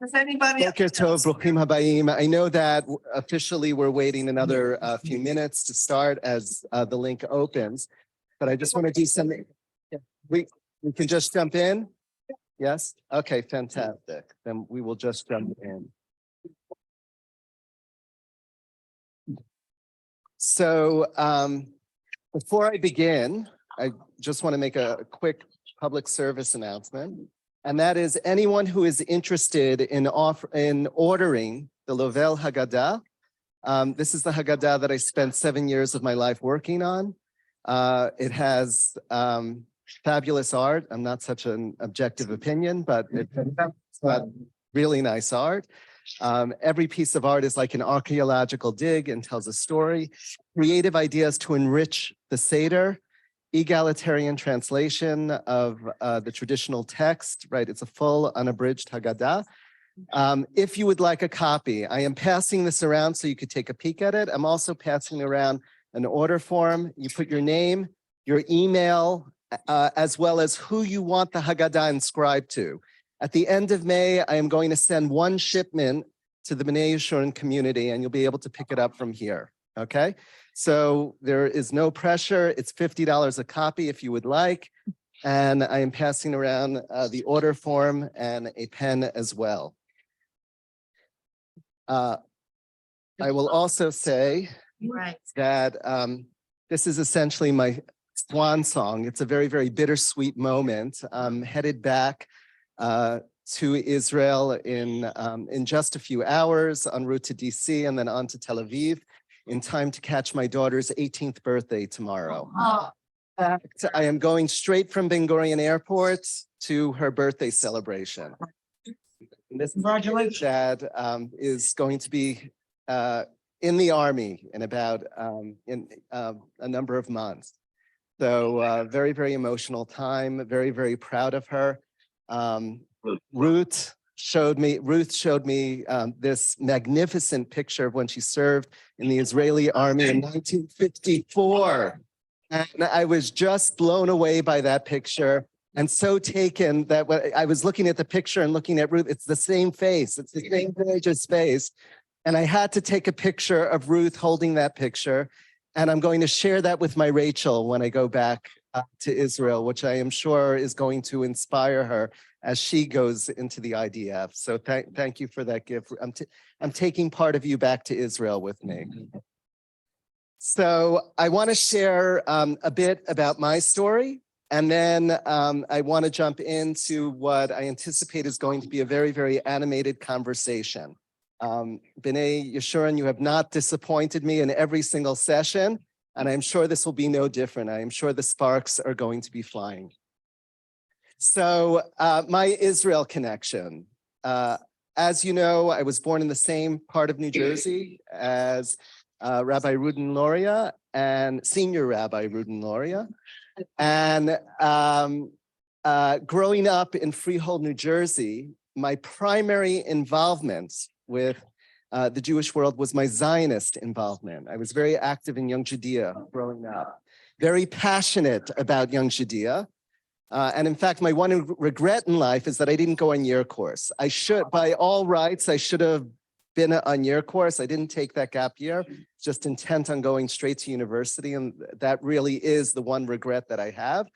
Does anybody? Boker Tov, Bruchim Habayim. I know that officially we're waiting another few minutes to start as the link opens, but I just want to do something. We can just jump in? Yes? Okay, fantastic. Then we will just jump in. So before I begin, I just want to make a quick public service announcement. And that is anyone who is interested in ordering the Lovel Haggadah. This is the Haggadah that I spent 7 years of my life working on. It has fabulous art. I'm not such an objective opinion, but it's really nice art. Every piece of art is like an archaeological dig and tells a story. Creative ideas to enrich the Seder. Egalitarian translation of the traditional text, right? It's a full unabridged Haggadah. If you would like a copy, I am passing this around so you could take a peek at it. I'm also passing around an order form. You put your name, your email, as well as who you want the Haggadah inscribed to. At the end of May, I am going to send one shipment to the B'nai Yeshurun community, and you'll be able to pick it up from here, okay? So there is no pressure. It's $50 a copy if you would like. And I am passing around the order form and a pen as well. I will also say that this is essentially my swan song. It's a very, very bittersweet moment. I'm headed back to Israel in just a few hours en route to DC and then on to Tel Aviv, in time to catch my daughter's 18th birthday tomorrow. I am going straight from Ben Gurion Airport to her birthday celebration. This dad is going to be in the Army in about a number of months. So very, very emotional time, very, very proud of her. Ruth showed me this magnificent picture of when she served in the Israeli army in 1954. And I was just blown away by that picture and so taken that when I was looking at the picture and looking at Ruth, it's the same face. It's the same gorgeous face. And I had to take a picture of Ruth holding that picture. And I'm going to share that with my Rachel when I go back to Israel, which I am sure is going to inspire her as she goes into the IDF. So thank you for that gift. I'm taking part of you back to Israel with me. So I want to share a bit about my story, and then I want to jump into what I anticipate is going to be a very, very animated conversation. B'nai Yeshurun, you have not disappointed me in every single session, and I'm sure this will be no different. I am sure the sparks are going to be flying. So my Israel connection. As you know, I was born in the same part of New Jersey as Rabbi Rudin Loria and Senior Rabbi Rudin Loria. And growing up in Freehold, New Jersey, my primary involvement with the Jewish world was my Zionist involvement. I was very active in Young Judea growing up, very passionate about Young Judea. And in fact, my one regret in life is that I didn't go on year course. I should, by all rights, I should have been on year course. I didn't take that gap year, just intent on going straight to university. And that really is the one regret that I have.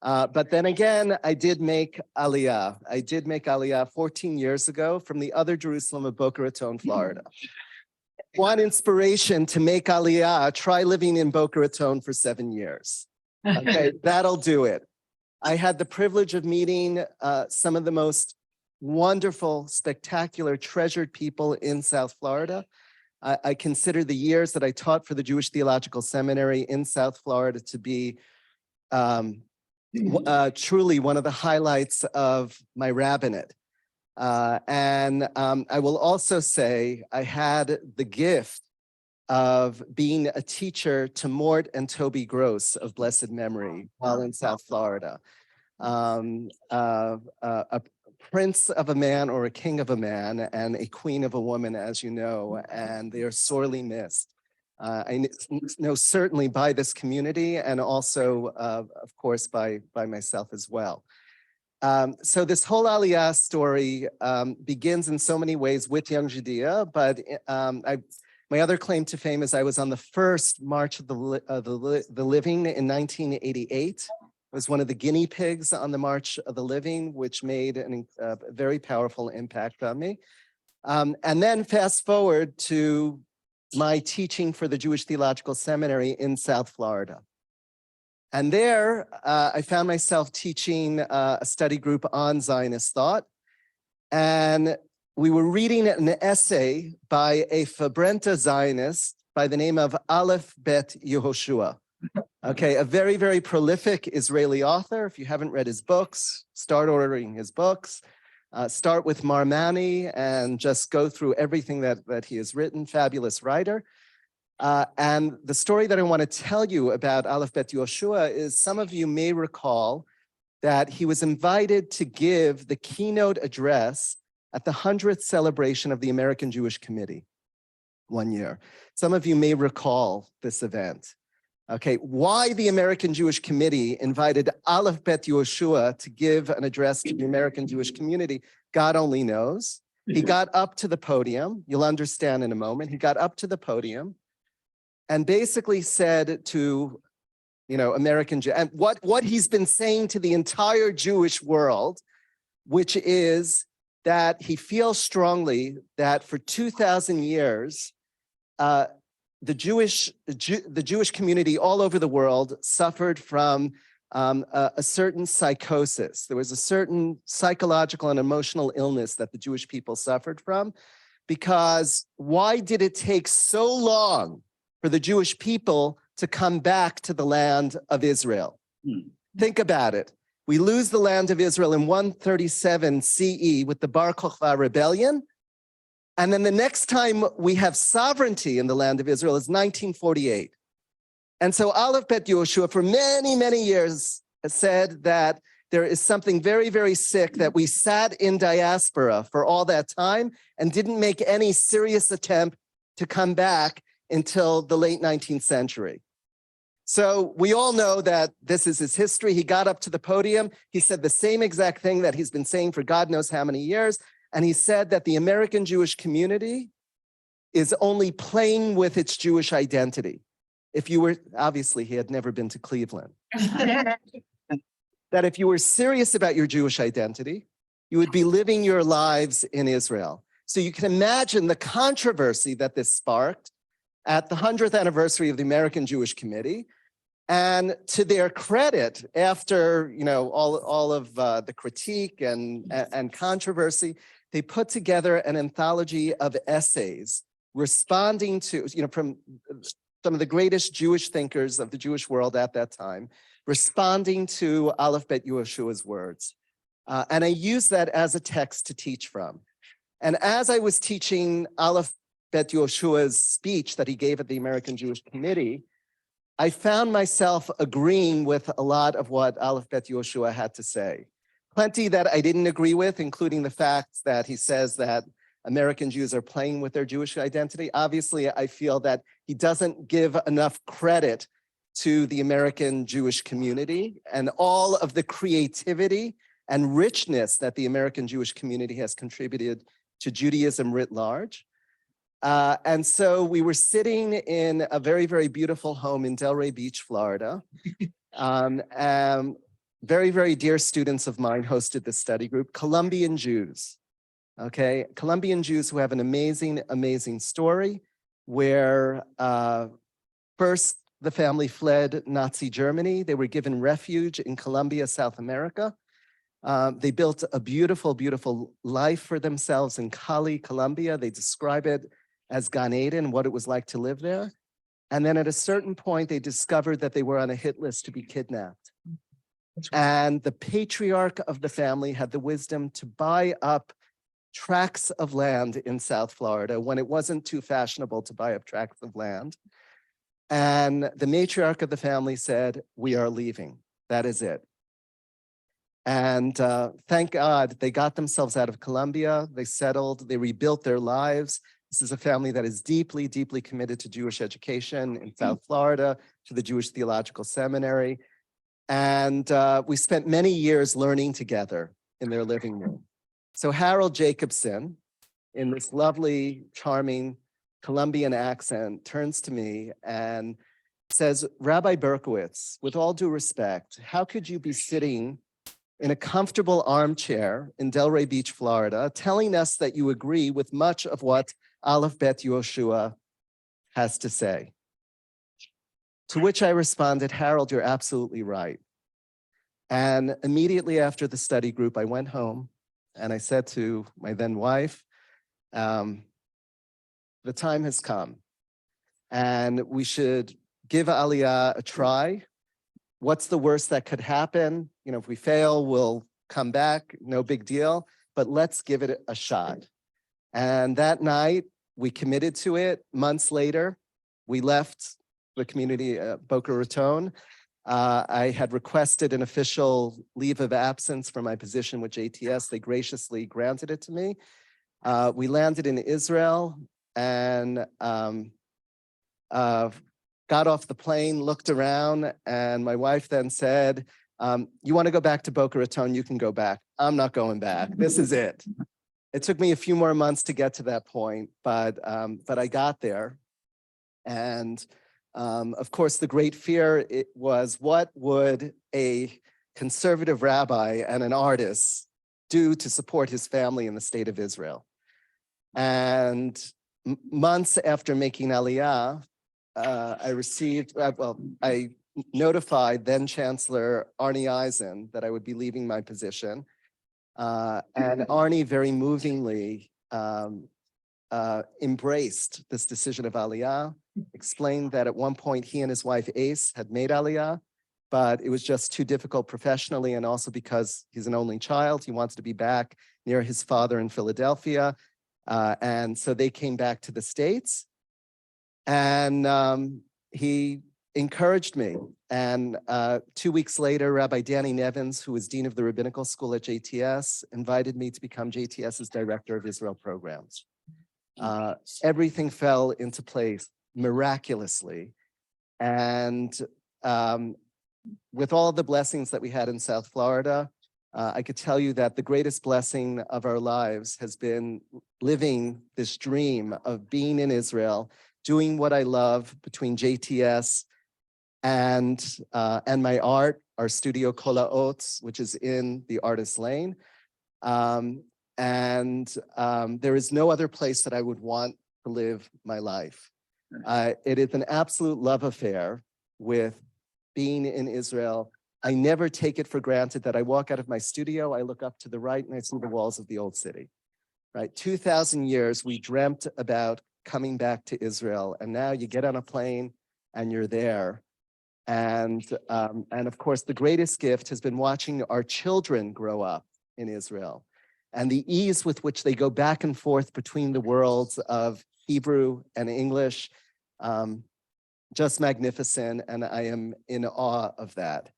But then again, I did make Aliyah. I did make Aliyah 14 years ago from the other Jerusalem of Boca Raton, Florida. One inspiration to make Aliyah, try living in Boca Raton for 7 years. Okay, that'll do it. I had the privilege of meeting some of the most wonderful, spectacular, treasured people in South Florida. I consider the years that I taught for the Jewish Theological Seminary in South Florida to be truly one of the highlights of my rabbinate. And I will also say I had the gift of being a teacher to Mort and Toby Gross of blessed memory while in South Florida. A prince of a man or a king of a man and a queen of a woman, as you know, and they are sorely missed. I know certainly by this community and also, of course, by myself as well. So this whole Aliyah story begins in so many ways with Young Judea, but my other claim to fame is I was on the first March of the Living in 1988. I was one of the guinea pigs on the March of the Living, which made a very powerful impact on me. And then fast forward to my teaching for the Jewish Theological Seminary in South Florida. And there, I found myself teaching a study group on Zionist thought. And we were reading an essay by a Fabrenta Zionist by the name of Aleph Bet Yehoshua. Okay, a very, very prolific Israeli author. If you haven't read his books, start ordering his books. Start with Marmani and just go through everything that he has written. Fabulous writer. And the story that I want to tell you about Aleph Bet Yehoshua is some of you may recall that he was invited to give the keynote address at the 100th celebration of the American Jewish Committee one year. Some of you may recall this event. Okay, why the American Jewish Committee invited Aleph Bet Yehoshua to give an address to the American Jewish community, God only knows. He got up to the podium, you'll understand in a moment, he got up to the podium and basically said to, American Jew, and what he's been saying to the entire Jewish world, which is that he feels strongly that for 2,000 years, the Jewish community all over the world suffered from a certain psychosis. There was a certain psychological and emotional illness that the Jewish people suffered from, because why did it take so long for the Jewish people to come back to the land of Israel? Think about it. We lose the land of Israel in 137 CE with the Bar Kokhba rebellion. And then the next time we have sovereignty in the land of Israel is 1948. And so Aleph Bet Yehoshua for many, many years has said that there is something very, very sick that we sat in diaspora for all that time and didn't make any serious attempt to come back until the late 19th century. So we all know that this is his history. He got up to the podium. He said the same exact thing that he's been saying for God knows how many years. And he said that the American Jewish community is only playing with its Jewish identity. If you were, obviously he had never been to Cleveland. That if you were serious about your Jewish identity, you would be living your lives in Israel. So you can imagine the controversy that this sparked at the 100th anniversary of the American Jewish Committee. And to their credit, after all of the critique and controversy, they put together an anthology of essays responding to, from some of the greatest Jewish thinkers of the Jewish world at that time, responding to Aleph Bet Yehoshua's words. And I used that as a text to teach from. And as I was teaching Aleph Bet Yehoshua's speech that he gave at the American Jewish Committee, I found myself agreeing with a lot of what Aleph Bet Yehoshua had to say. Plenty that I didn't agree with, including the fact that he says that American Jews are playing with their Jewish identity. Obviously, I feel that he doesn't give enough credit to the American Jewish community and all of the creativity and richness that the American Jewish community has contributed to Judaism writ large. And so we were sitting in a very, very beautiful home in Delray Beach, Florida. Very, very dear students of mine hosted this study group, Colombian Jews. Okay, Colombian Jews who have an amazing, amazing story where first the family fled Nazi Germany. They were given refuge in Colombia, South America. They built a beautiful, beautiful life for themselves in Cali, Colombia. They describe it as Gan Eden, what it was like to live there. And then at a certain point, they discovered that they were on a hit list to be kidnapped. And the patriarch of the family had the wisdom to buy up tracts of land in South Florida when it wasn't too fashionable to buy up tracts of land. And the matriarch of the family said, "We are leaving. That is it." And thank God they got themselves out of Colombia. They settled, they rebuilt their lives. This is a family that is deeply, deeply committed to Jewish education in South Florida, to the Jewish Theological Seminary. And we spent many years learning together. in their living room. So Harold Jacobson, in this lovely, charming Colombian accent, turns to me and says, Rabbi Berkowitz, with all due respect, how could you be sitting in a comfortable armchair in Delray Beach, Florida, telling us that you agree with much of what Aleph Bet Yoshua has to say? To which I responded, Harold, you're absolutely right. And immediately after the study group, I went home and I said to my then wife, the time has come and we should give Aliyah a try. What's the worst that could happen? You know, if we fail, we'll come back, no big deal, but let's give it a shot. And that night we committed to it. Months later, we left the community Boca Raton. I had requested an official leave of absence for my position with JTS. They graciously granted it to me. We landed in Israel and got off the plane, looked around, and my wife then said, you want to go back to Boca Raton, you can go back. I'm not going back. This is it. It took me a few more months to get to that point, but I got there. And of course, the great fear was, what would a conservative rabbi and an artist do to support his family in the state of Israel? And months after making Aliyah, I notified then Chancellor Arnie Eisen that I would be leaving my position. And Arnie very movingly embraced this decision of Aliyah, explained that at one point he and his wife Ace had made Aliyah, but it was just too difficult professionally, and also because he's an only child, he wants to be back near his father in Philadelphia. And so they came back to the States. And he encouraged me. And 2 weeks later, Rabbi Danny Nevins, who was Dean of the Rabbinical School at JTS, invited me to become JTS's Director of Israel Programs. Everything fell into place miraculously. And with all the blessings that we had in South Florida, I could tell you that the greatest blessing of our lives has been living this dream of being in Israel, doing what I love between JTS and my art, our studio Kola Oats, which is in the Artist Lane. There is no other place that I would want to live my life. It is an absolute love affair with being in Israel. I never take it for granted that I walk out of my studio, I look up to the right and I see the walls of the old city, right? 2,000 years we dreamt about coming back to Israel, and now you get on a plane and you're there. And of course, the greatest gift has been watching our children grow up in Israel and the ease with which they go back and forth between the worlds of Hebrew and English. Just magnificent, and I am in awe of that.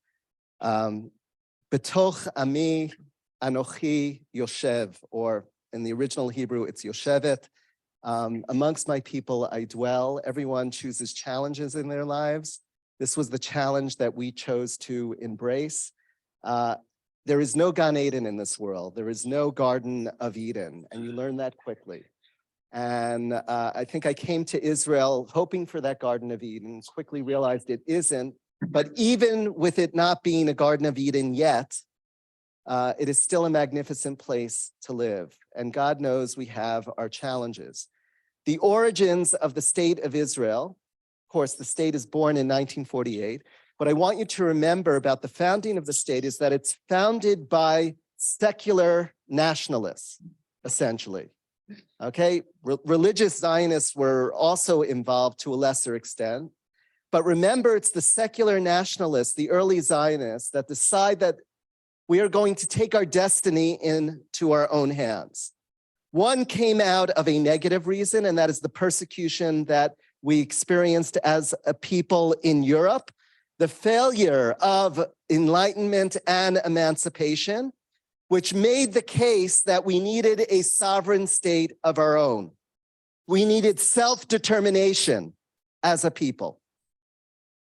Betoch ami anochi yoshev, or in the original Hebrew, it's yoshevet. Amongst my people I dwell. Everyone chooses challenges in their lives. This was the challenge that we chose to embrace. There is no Gan Eden in this world. There is no Garden of Eden, and you learn that quickly. And I think I came to Israel hoping for that Garden of Eden, quickly realized it isn't, but even with it not being a Garden of Eden yet, it is still a magnificent place to live. And God knows we have our challenges. The origins of the state of Israel, of course, the state is born in 1948. What I want you to remember about the founding of the state is that it's founded by secular nationalists, essentially. Okay, religious Zionists were also involved to a lesser extent. But remember, it's the secular nationalists, the early Zionists, that decide that we are going to take our destiny into our own hands. One came out of a negative reason, and that is the persecution that we experienced as a people in Europe, the failure of enlightenment and emancipation, which made the case that we needed a sovereign state of our own. We needed self-determination as a people.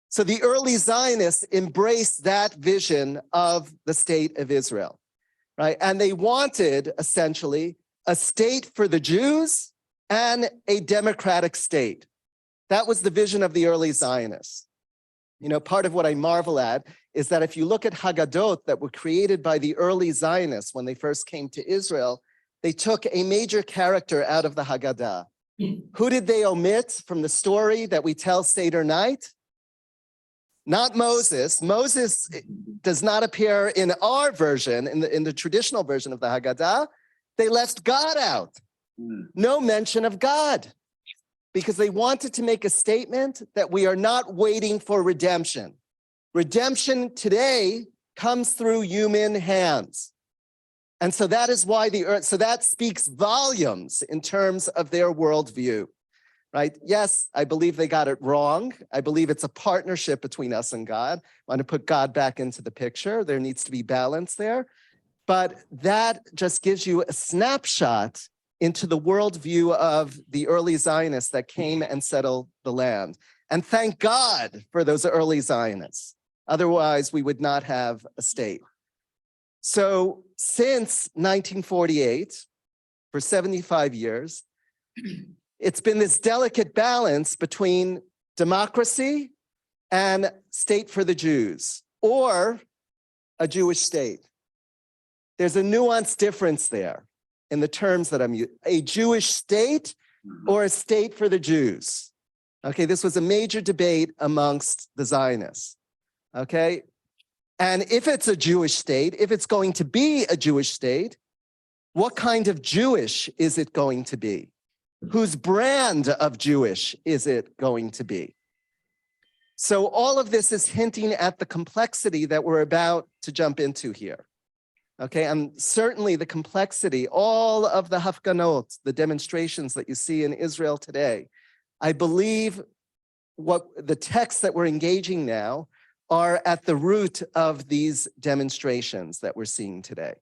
So the early Zionists embraced that vision of the state of Israel. right? And they wanted essentially a state for the Jews and a democratic state. That was the vision of the early Zionists. You know, part of what I marvel at is that if you look at Haggadot that were created by the early Zionists when they first came to Israel, they took a major character out of the Haggadah. Who did they omit from the story that we tell Seder night? Not Moses. Moses does not appear in our version, in the traditional version of the Haggadah. They left God out. No mention of God, because they wanted to make a statement that we are not waiting for redemption. Redemption today comes through human hands. And so that is why so that speaks volumes in terms of their worldview, right? Yes, I believe they got it wrong. I believe it's a partnership between us and God. I want to put God back into the picture. There needs to be balance there. But that just gives you a snapshot into the worldview of the early Zionists that came and settled the land. And thank God for those early Zionists. Otherwise, we would not have a state. So since 1948, for 75 years, it's been this delicate balance between democracy and state for the Jews, or a Jewish state. There's a nuanced difference there in the terms that I'm using. A Jewish state or a state for the Jews. Okay, this was a major debate amongst the Zionists. Okay, and if it's a Jewish state, if it's going to be a Jewish state, what kind of Jewish is it going to be? Whose brand of Jewish is it going to be? So all of this is hinting at the complexity that we're about to jump into here. Okay, and certainly the complexity, all of the hafganot, the demonstrations that you see in Israel today, I believe what the texts that we're engaging now are at the root of these demonstrations that we're seeing today.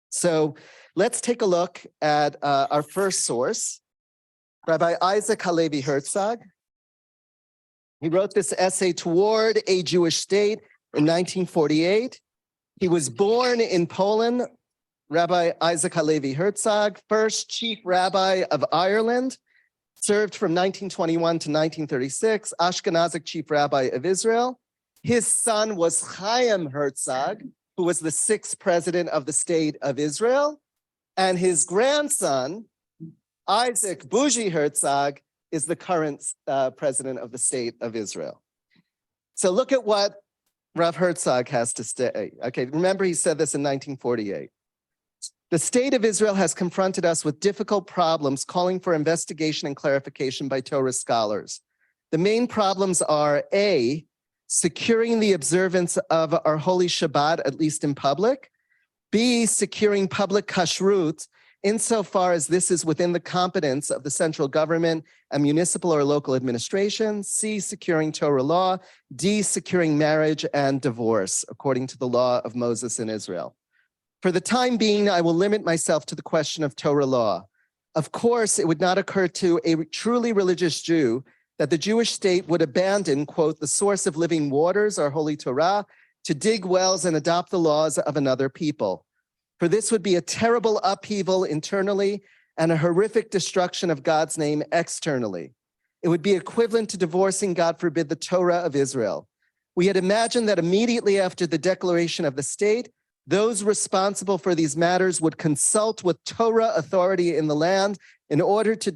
So let's take a look at our first source, Rabbi Isaac Halevi Herzog. He wrote this essay, Toward a Jewish State, in 1948. He was born in Poland, Rabbi Isaac Halevi Herzog, first chief rabbi of Ireland, served from 1921 to 1936, Ashkenazic chief rabbi of Israel. His son was Chaim Herzog, who was the sixth president of the state of Israel. And his grandson, Isaac Bougie Herzog, is the current president of the state of Israel. So look at what Rav Herzog has to say. Okay, remember he said this in 1948. The state of Israel has confronted us with difficult problems calling for investigation and clarification by Torah scholars. The main problems are A, securing the observance of our holy Shabbat, at least in public. B, securing public kashrut, insofar as this is within the competence of the central government and municipal or local administration. C, securing Torah law. D, securing marriage and divorce, according to the law of Moses in Israel. For the time being, I will limit myself to the question of Torah law. Of course, it would not occur to a truly religious Jew that the Jewish state would abandon, quote, the source of living waters, our holy Torah, to dig wells and adopt the laws of another people. For this would be a terrible upheaval internally and a horrific destruction of God's name externally. It would be equivalent to divorcing, God forbid, the Torah of Israel. We had imagined that immediately after the declaration of the state, those responsible for these matters would consult with Torah authority in the land in order to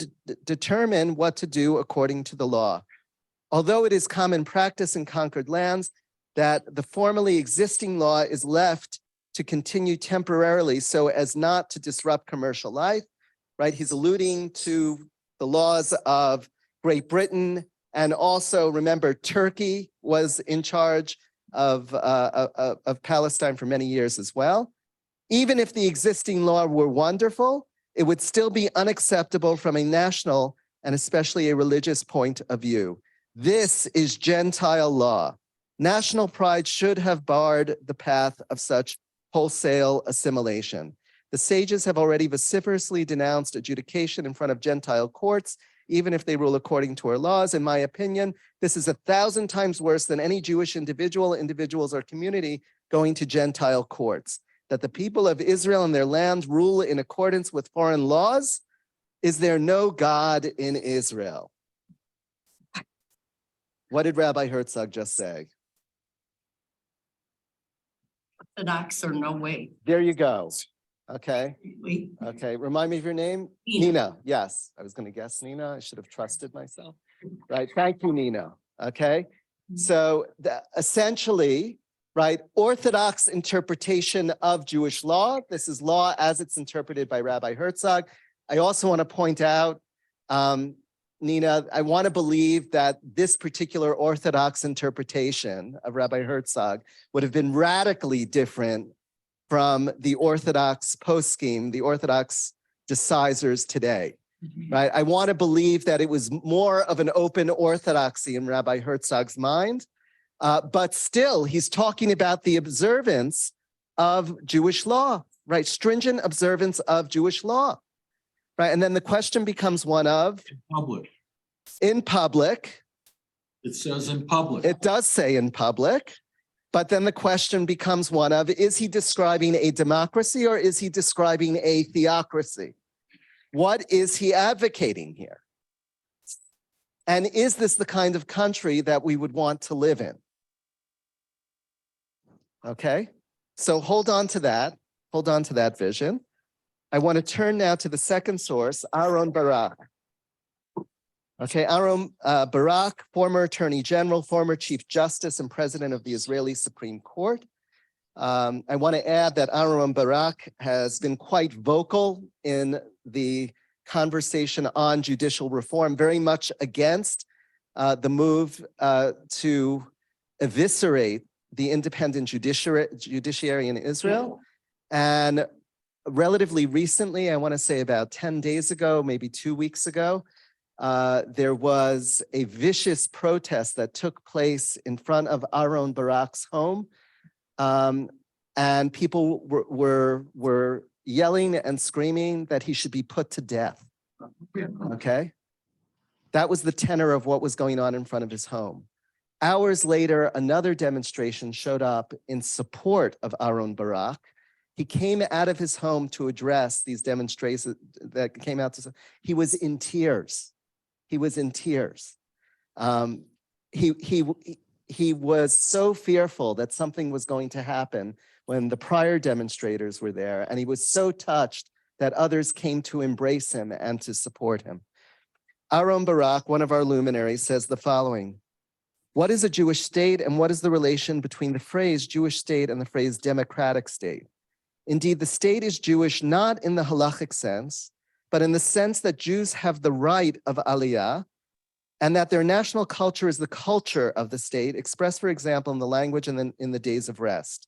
determine what to do according to the law. Although it is common practice in conquered lands that the formerly existing law is left to continue temporarily so as not to disrupt commercial life, right? He's alluding to the laws of Great Britain, and also remember Turkey was in charge of Palestine for many years as well. Even if the existing law were wonderful, it would still be unacceptable from a national and especially a religious point of view. This is Gentile law. National pride should have barred the path of such wholesale assimilation. The sages have already vociferously denounced adjudication in front of Gentile courts, even if they rule according to our laws. In my opinion, this is 1,000 times worse than any Jewish individuals or community going to Gentile courts. that the people of Israel and their land rule in accordance with foreign laws? Is there no God in Israel? What did Rabbi Herzog just say? Orthodox or no way. There you go. Okay. We, Okay. Remind me of your name. Nina. Nina. Yes. I was going to guess Nina. I should have trusted myself. Right. Thank you, Nina. Okay. So essentially, right, Orthodox interpretation of Jewish law. This is law as it's interpreted by Rabbi Herzog. I also want to point out, Nina, I want to believe that this particular Orthodox interpretation of Rabbi Herzog would have been radically different from the Orthodox post-scheme, the Orthodox decisors today, right? I want to believe that it was more of an open orthodoxy in Rabbi Herzog's mind, but still he's talking about the observance of Jewish law, right? Stringent observance of Jewish law, right? And then the question becomes one of Public. in public. It says in public. It does say in public. But then the question becomes one of, is he describing a democracy or is he describing a theocracy? What is he advocating here? And is this the kind of country that we would want to live in? Okay, so hold on to that. Hold on to that vision. I want to turn now to the second source, Aaron Barak. Okay, Aaron Barak, former Attorney General, former Chief Justice and President of the Israeli Supreme Court. I want to add that Aaron Barak has been quite vocal in the conversation on judicial reform, very much against the move to eviscerate the independent judiciary in Israel. And relatively recently, I want to say about 10 days ago, maybe 2 weeks ago, there was a vicious protest that took place in front of Aaron Barak's home. And people were yelling and screaming that he should be put to death. Okay? That was the tenor of what was going on in front of his home. Hours later, another demonstration showed up in support of Aaron Barak. He came out of his home to address these demonstrations that came out to, he was in tears. He was in tears. He was so fearful that something was going to happen when the prior demonstrators were there, and he was so touched that others came to embrace him and to support him. Aaron Barak, one of our luminaries, says the following: what is a Jewish state and what is the relation between the phrase Jewish state and the phrase democratic state? Indeed, the state is Jewish not in the halachic sense, but in the sense that Jews have the right of aliyah and that their national culture is the culture of the state, expressed, for example, in the language and in the days of rest.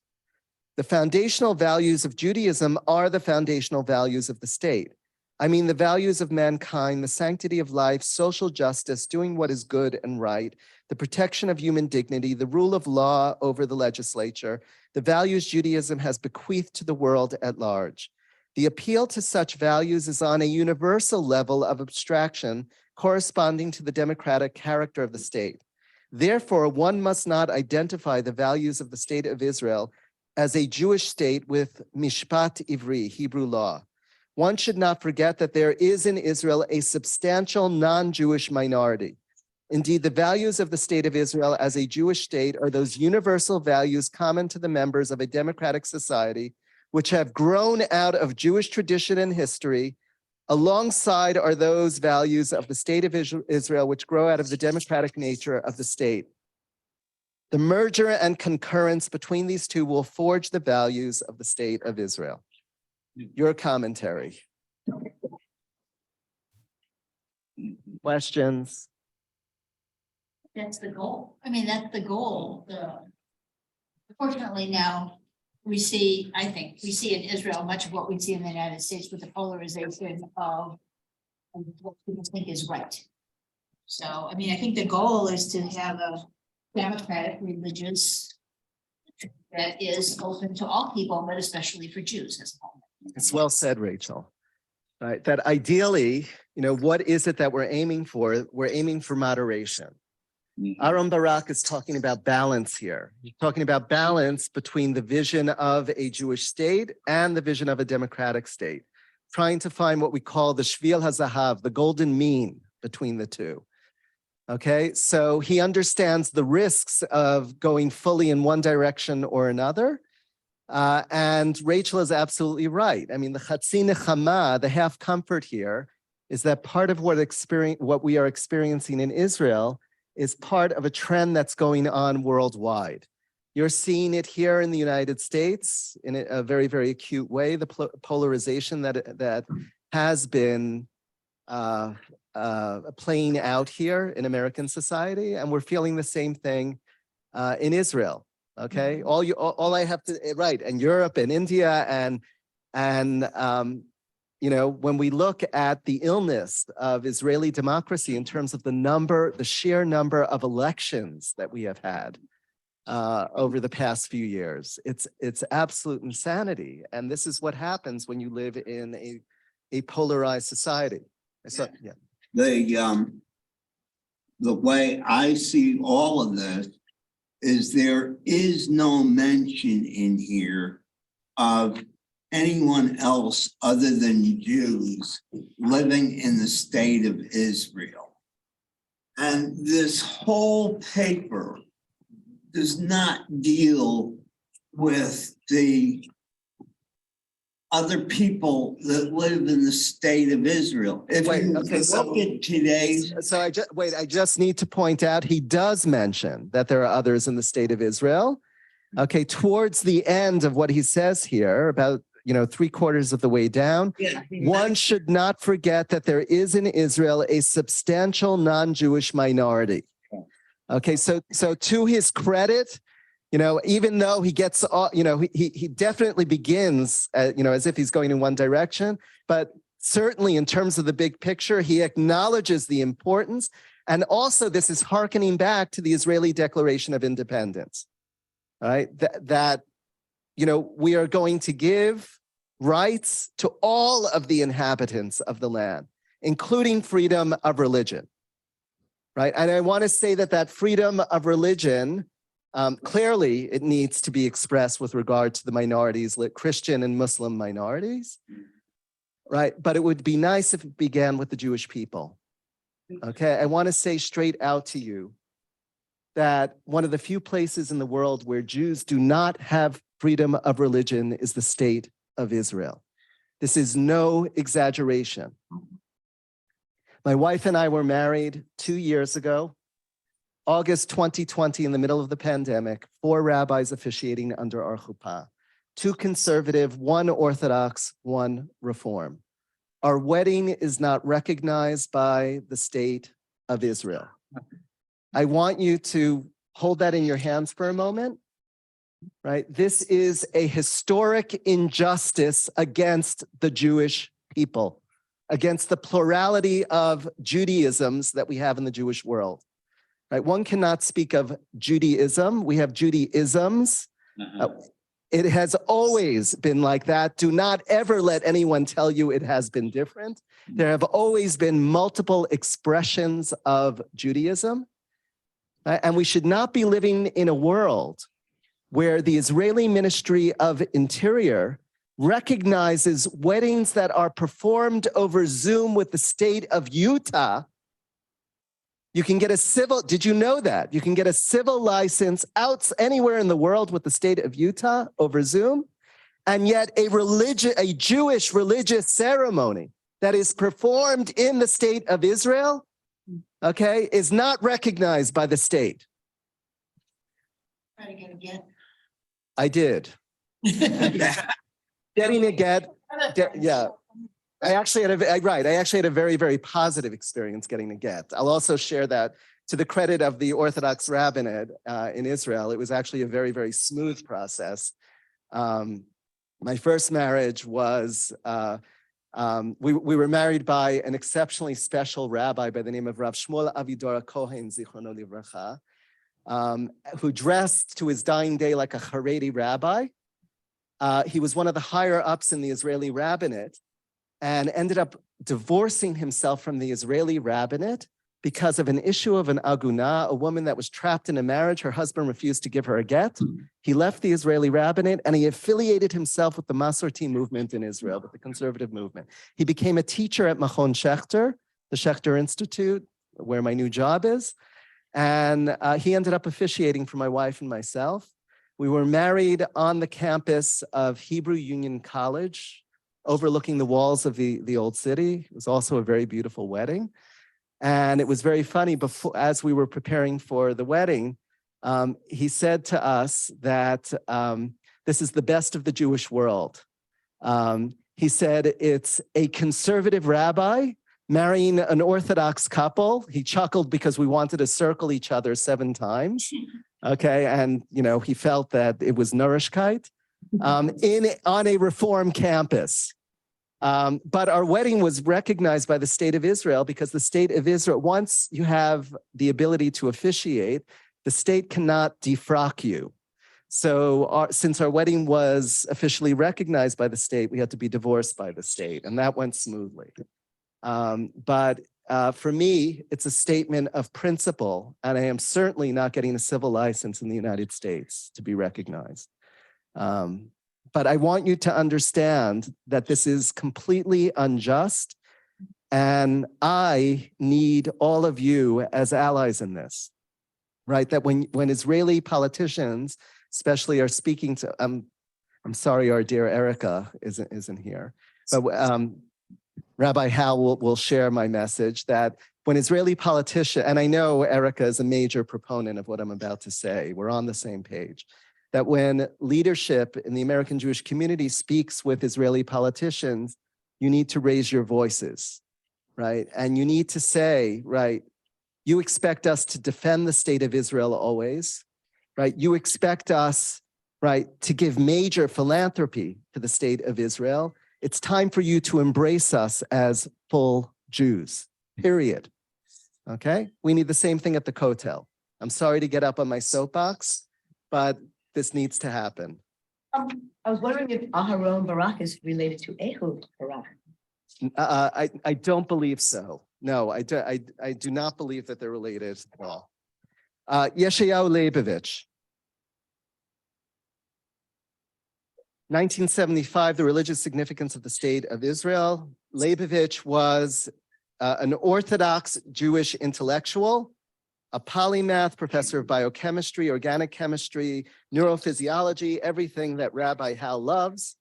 The foundational values of Judaism are the foundational values of the state. I mean, the values of mankind, the sanctity of life, social justice, doing what is good and right, the protection of human dignity, the rule of law over the legislature, the values Judaism has bequeathed to the world at large. The appeal to such values is on a universal level of abstraction corresponding to the democratic character of the state. Therefore, one must not identify the values of the state of Israel as a Jewish state with mishpat ivri, Hebrew law. One should not forget that there is in Israel a substantial non-Jewish minority. Indeed, the values of the state of Israel as a Jewish state are those universal values common to the members of a democratic society, which have grown out of Jewish tradition and history. Alongside are those values of the state of Israel, which grow out of the democratic nature of the state. The merger and concurrence between these two will forge the values of the state of Israel. Your commentary. Questions? That's the goal. I mean, that's the goal. Unfortunately, now we see, I think, we see in Israel much of what we see in the United States with the polarization of what people think is right. So, I mean, I think the goal is to have a democratic religious that is open to all people, but especially for Jews as well. It's well said, Rachel. Right, that ideally, what is it that we're aiming for? We're aiming for moderation. Aaron Barak is talking about balance here. He's talking about balance between the vision of a Jewish state and the vision of a democratic state, trying to find what we call the Shvil HaZahav, the golden mean between the two. Okay, so he understands the risks of going fully in one direction or another. And Rachel is absolutely right. I mean, the Chatzi Nechama, the half comfort here, is that part of what we are experiencing in Israel is part of a trend that's going on worldwide. You're seeing it here in the United States in a very, very acute way, the polarization that has been playing out here in American society, and we're feeling the same thing in Israel. Okay, all I have to right, and Europe and India and you know, when we look at the illness of Israeli democracy in terms of the sheer number of elections that we have had over the past few years, it's absolute insanity, and this is what happens when you live in a polarized society. So, yeah. The way I see all of this is there is no mention in here of anyone else other than Jews living in the state of Israel. And this whole paper does not deal with the other people that live in the state of Israel. If Wait, you okay, look at today's So I just need to point out, he does mention that there are others in the state of Israel. Okay, towards the end of what he says here, about 3/4 of the way down, one should not forget that there is in Israel a substantial non-Jewish minority. Okay, so to his credit, even though he gets, he definitely begins, as if he's going in one direction, but certainly in terms of the big picture, he acknowledges the importance. And also this is hearkening back to the Israeli Declaration of Independence, right? That we are going to give rights to all of the inhabitants of the land, including freedom of religion, right? And I want to say that freedom of religion, clearly, it needs to be expressed with regard to the minorities, Christian and Muslim minorities, right? But it would be nice if it began with the Jewish people. Okay, I want to say straight out to you that one of the few places in the world where Jews do not have freedom of religion is the state of Israel. This is no exaggeration. My wife and I were married 2 years ago. August 2020, in the middle of the pandemic, 4 rabbis officiating under our chuppah, 2 conservative, 1 Orthodox, 1 Reform. Our wedding is not recognized by the state of Israel. I want you to hold that in your hands for a moment, right? This is a historic injustice against the Jewish people, against the plurality of Judaisms that we have in the Jewish world. Right? One cannot speak of Judaism. We have Judaisms. It has always been like that. Do not ever let anyone tell you it has been different. There have always been multiple expressions of Judaism. Right? And we should not be living in a world where the Israeli Ministry of Interior recognizes weddings that are performed over Zoom with the state of Utah. You can get a civil, did you know that? You can get a civil license out anywhere in the world with the state of Utah over Zoom, and yet a Jewish religious ceremony that is performed in the state of Israel, okay, is not recognized by the state. Try to get a get. I did. Getting a get, yeah. I actually had a very, very positive experience getting a get. I'll also share that to the credit of the Orthodox rabbinate in Israel. It was actually a very, very smooth process. My first marriage was, we were married by an exceptionally special rabbi by the name of Rav Shmuel Avidora Kohen, Zichrono Livracha, who dressed to his dying day like a Haredi rabbi. He was one of the higher ups in the Israeli rabbinate, and ended up divorcing himself from the Israeli rabbinate because of an issue of an aguna, a woman that was trapped in a marriage. Her husband refused to give her a get. He left the Israeli rabbinate and he affiliated himself with the Masorti movement in Israel, with the conservative movement. He became a teacher at Machon Shechter, the Shechter Institute, where my new job is. And he ended up officiating for my wife and myself. We were married on the campus of Hebrew Union College, overlooking the walls of the old city. It was also a very beautiful wedding. And it was very funny, as we were preparing for the wedding, he said to us that this is the best of the Jewish world. He said it's a conservative rabbi marrying an Orthodox couple. He chuckled because we wanted to circle each other 7 times. Okay, and he felt that it was nourishkeit on a Reform campus. But our wedding was recognized by the state of Israel because the state of Israel, once you have the ability to officiate, the state cannot defrock you. So since our wedding was officially recognized by the state, we had to be divorced by the state, and that went smoothly. But for me, it's a statement of principle, and I am certainly not getting a civil license in the United States to be recognized. But I want you to understand that this is completely unjust, and I need all of you as allies in this, right? That when Israeli politicians, especially, are speaking to, I'm sorry, our dear Erica isn't here, but Rabbi Hal will share my message that when Israeli politicians, and I know Erica is a major proponent of what I'm about to say, we're on the same page, that when leadership in the American Jewish community speaks with Israeli politicians, you need to raise your voices, right? And you need to say, right, you expect us to defend the state of Israel always, right? You expect us, right, to give major philanthropy to the state of Israel. It's time for you to embrace us as full Jews, period. Okay? We need the same thing at the Kotel. I'm sorry to get up on my soapbox, but this needs to happen. I was wondering if Aharon Barak is related to Ehud Barak. I don't believe so. No, I do not believe that they're related at all. Yeshayahu Leibovich. 1975, the religious significance of the state of Israel. Leibovich was an Orthodox Jewish intellectual, a polymath, professor of biochemistry, organic chemistry, neurophysiology, everything that Rabbi Hal loves.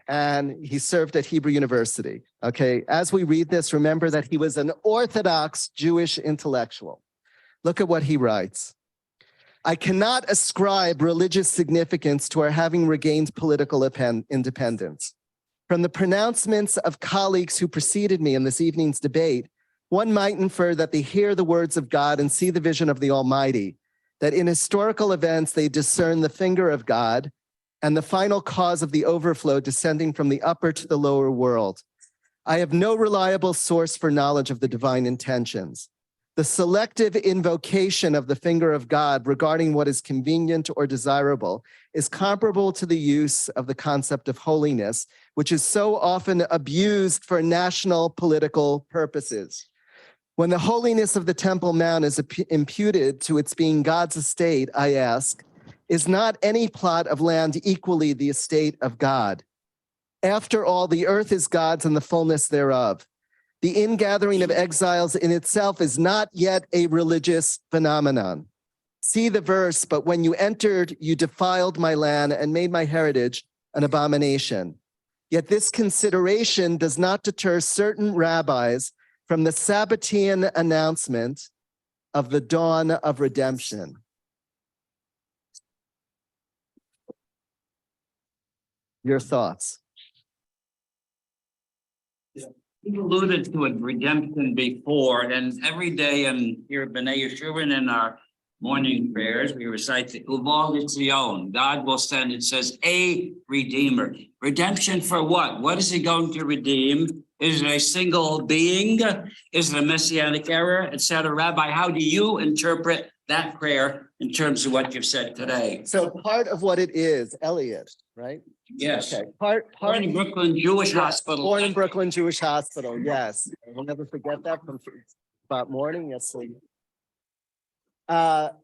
And he served at Hebrew University. Okay, as we read this, remember that he was an Orthodox Jewish intellectual. Look at what he writes. I cannot ascribe religious significance to our having regained political independence. From the pronouncements of colleagues who preceded me in this evening's debate, one might infer that they hear the words of God and see the vision of the Almighty, that in historical events they discern the finger of God and the final cause of the overflow descending from the upper to the lower world. I have no reliable source for knowledge of the divine intentions. The selective invocation of the finger of God regarding what is convenient or desirable is comparable to the use of the concept of holiness, which is so often abused for national political purposes. When the holiness of the Temple Mount is imputed to its being God's estate, I ask, is not any plot of land equally the estate of God? After all, the earth is God's and the fullness thereof. The ingathering of exiles in itself is not yet a religious phenomenon. See the verse, but when you entered, you defiled my land and made my heritage an abomination. Yet this consideration does not deter certain rabbis from the Sabbatean announcement of the dawn of redemption. Your thoughts? You alluded to a redemption before, and every day here at B'nai Yeshurun in our morning prayers, we recite the Uval Yitzion. God will send, it says, a redeemer. Redemption for what? What is he going to redeem? Is it a single being? Is it a messianic era, etc.? Rabbi, how do you interpret that prayer in terms of what you've said today? So part of what it is, Elliot, right? Yes. Okay, Born in Brooklyn Jewish Hospital. Born in Brooklyn Jewish Hospital, yes. We'll never forget that from spot morning, yes. Part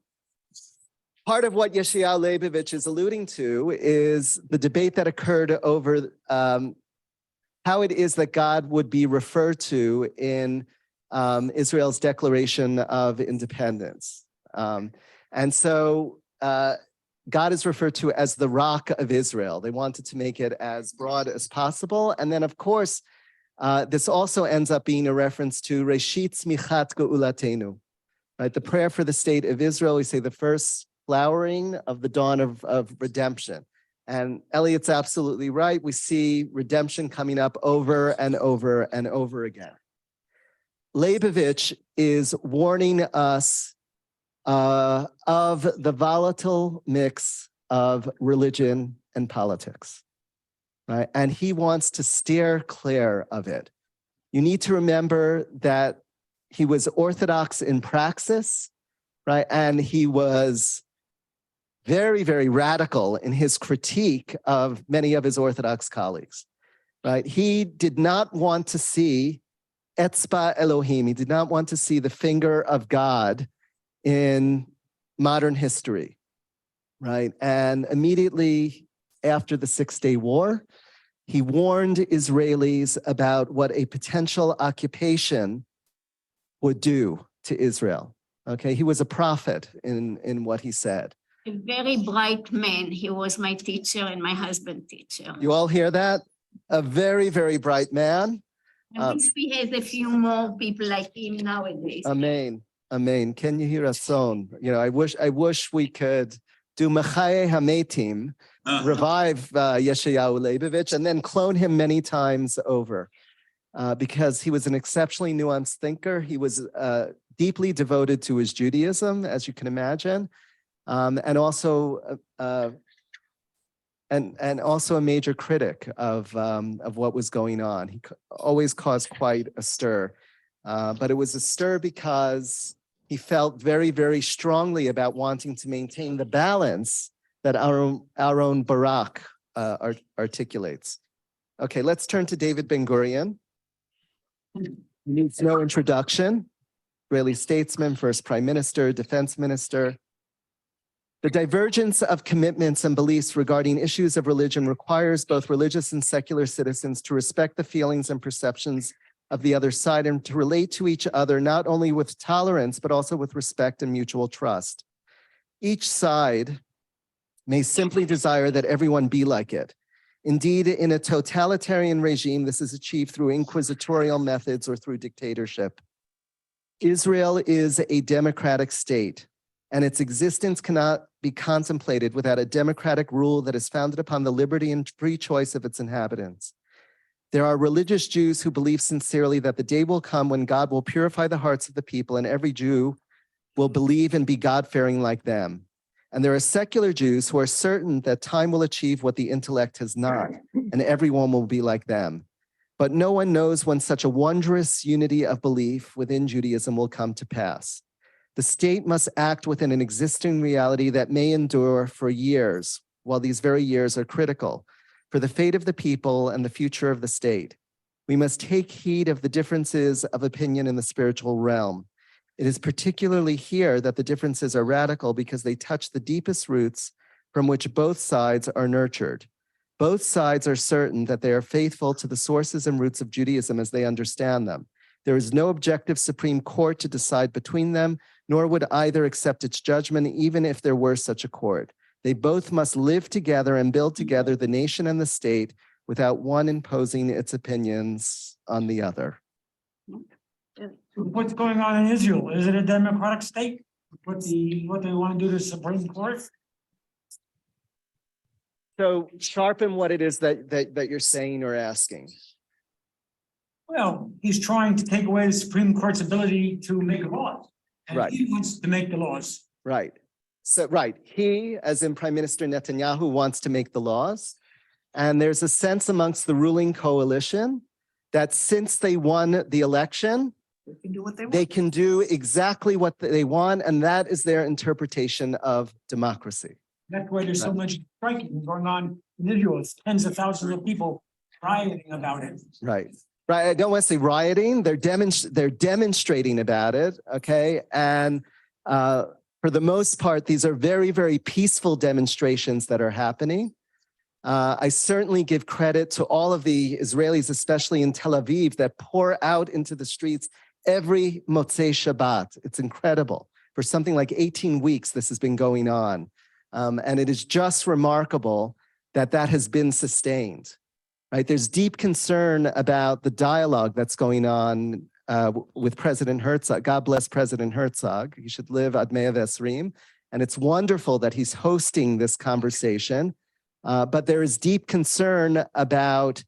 of what Yeshayahu Leibovich is alluding to is the debate that occurred over how it is that God would be referred to in Israel's Declaration of Independence. And so God is referred to as the Rock of Israel. They wanted to make it as broad as possible. And then, of course, this also ends up being a reference to Reshit Tzmichat Geulatenu, right? The prayer for the state of Israel. We say the first flowering of the dawn of redemption. And Elliot's absolutely right. We see redemption coming up over and over and over again. Leibovich is warning us of the volatile mix of religion and politics, right? And he wants to steer clear of it. You need to remember that he was Orthodox in praxis, right? And he was very, very radical in his critique of many of his Orthodox colleagues, right? He did not want to see Etzba Elohim. He did not want to see the finger of God in modern history, right? And immediately after the Six-Day War, he warned Israelis about what a potential occupation would do to Israel. Okay, he was a prophet in what he said. A very bright man. He was my teacher and my husband's teacher. You all hear that? A very, very bright man. I wish we had a few more people like him nowadays. Amen. Amen. Can you hear a song? You know, I wish we could do Mechaye Hametim, revive Yeshayahu Leibovich, and then clone him many times over, because he was an exceptionally nuanced thinker. He was deeply devoted to his Judaism, as you can imagine, and also and also a major critic of what was going on. He always caused quite a stir, but it was a stir because he felt very, very strongly about wanting to maintain the balance that our own Barak articulates. Okay, let's turn to David Ben-Gurion. He needs no introduction. Israeli statesman, first prime minister, defense minister. The divergence of commitments and beliefs regarding issues of religion requires both religious and secular citizens to respect the feelings and perceptions of the other side and to relate to each other not only with tolerance, but also with respect and mutual trust. Each side may simply desire that everyone be like it. Indeed, in a totalitarian regime, this is achieved through inquisitorial methods or through dictatorship. Israel is a democratic state, and its existence cannot be contemplated without a democratic rule that is founded upon the liberty and free choice of its inhabitants. There are religious Jews who believe sincerely that the day will come when God will purify the hearts of the people and every Jew will believe and be God-fearing like them. And there are secular Jews who are certain that time will achieve what the intellect has not, and everyone will be like them. But no one knows when such a wondrous unity of belief within Judaism will come to pass. The state must act within an existing reality that may endure for years, while these very years are critical for the fate of the people and the future of the state. We must take heed of the differences of opinion in the spiritual realm. It is particularly here that the differences are radical because they touch the deepest roots from which both sides are nurtured. Both sides are certain that they are faithful to the sources and roots of Judaism as they understand them. There is no objective Supreme Court to decide between them, nor would either accept its judgment, even if there were such a court. They both must live together and build together the nation and the state without one imposing its opinions on the other. What's going on in Israel? Is it a democratic state? What they want to do to the Supreme Court? So sharpen what it is that you're saying or asking. Well, he's trying to take away the Supreme Court's ability to make laws. And Right. he wants to make the laws. Right. So, right. He, as in Prime Minister Netanyahu, wants to make the laws. And there's a sense amongst the ruling coalition that since they won the election, They can do what they want. they can do exactly what they want. And that is their interpretation of democracy. That's why there's so much striking going on in Israel, it's tens of thousands of people rioting about it. Right. Right. I don't want to say rioting. They're demonstrating about it. Okay. And for the most part, these are very, very peaceful demonstrations that are happening. I certainly give credit to all of the Israelis, especially in Tel Aviv, that pour out into the streets every Motzei Shabbat. It's incredible. For something like 18 weeks, this has been going on. And it is just remarkable that that has been sustained. Right? There's deep concern about the dialogue that's going on with President Herzog. God bless President Herzog. He should live ad mea v'esrim. And it's wonderful that he's hosting this conversation. But there is deep concern about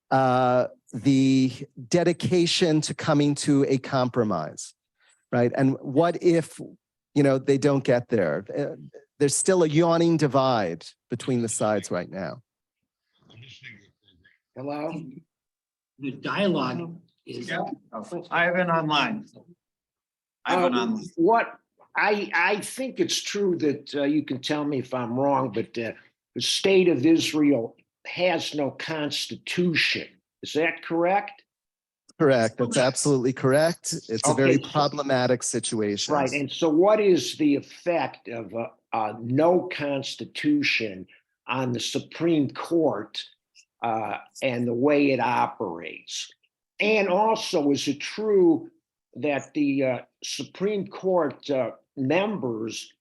the dedication to coming to a compromise, right? And what if, they don't get there? There's still a yawning divide between the sides right now. Hello? The dialogue is. I have it online. What, I think it's true that you can tell me if I'm wrong, but the state of Israel has no constitution. Is that correct? Correct. That's absolutely correct. It's a very Okay, so- problematic situation. Right. And so what is the effect of no constitution on the Supreme Court and the way it operates? And also, is it true that the Supreme Court members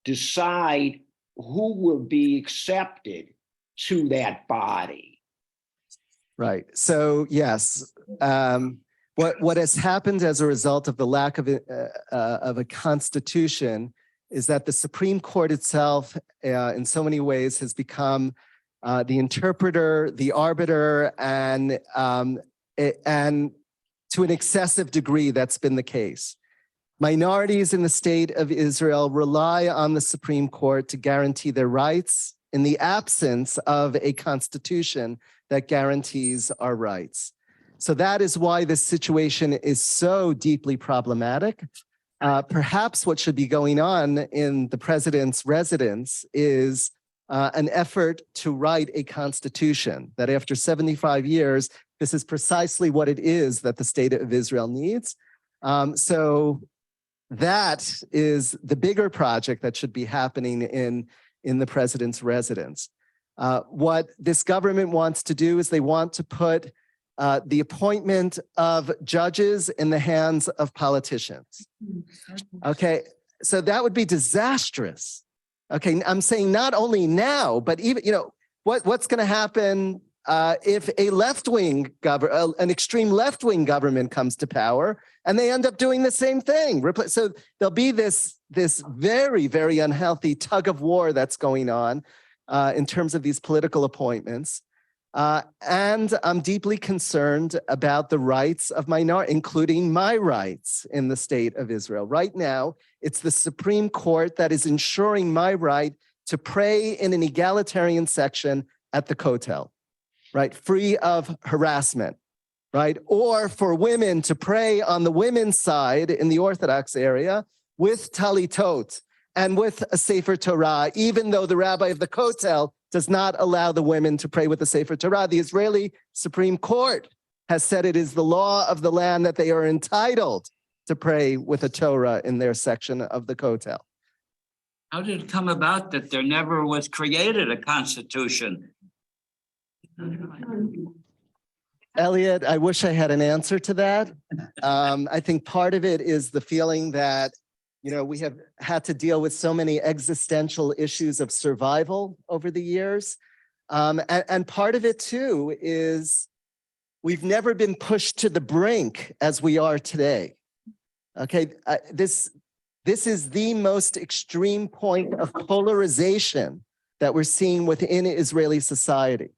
decide who will be accepted to that body? Right. So yes, what has happened as a result of the lack of a constitution is that the Supreme Court itself, in so many ways, has become the interpreter, the arbiter, and to an excessive degree, that's been the case. Minorities in the state of Israel rely on the Supreme Court to guarantee their rights in the absence of a constitution that guarantees our rights. So that is why this situation is so deeply problematic. Perhaps what should be going on in the president's residence is an effort to write a constitution, that after 75 years, this is precisely what it is that the state of Israel needs. So that is the bigger project that should be happening in the president's residence. What this government wants to do is they want to put the appointment of judges in the hands of politicians. Okay, so that would be disastrous. Okay, I'm saying not only now, but even, what's going to happen if a left-wing government, an extreme left-wing government comes to power and they end up doing the same thing? So there'll be this very, very unhealthy tug of war that's going on in terms of these political appointments. And I'm deeply concerned about the rights of minorities, including my rights in the state of Israel. Right now, it's the Supreme Court that is ensuring my right to pray in an egalitarian section at the Kotel, right? Free of harassment, right? Or for women to pray on the women's side in the Orthodox area with talitot and with a Sefer Torah, even though the rabbi of the Kotel does not allow the women to pray with the Sefer Torah. The Israeli Supreme Court has said it is the law of the land that they are entitled to pray with a Torah in their section of the Kotel. How did it come about that there never was created a constitution? Elliot, I wish I had an answer to that. I think part of it is the feeling that we have had to deal with so many existential issues of survival over the years. And part of it too is we've never been pushed to the brink as we are today. Okay, this is the most extreme point of polarization that we're seeing within Israeli society,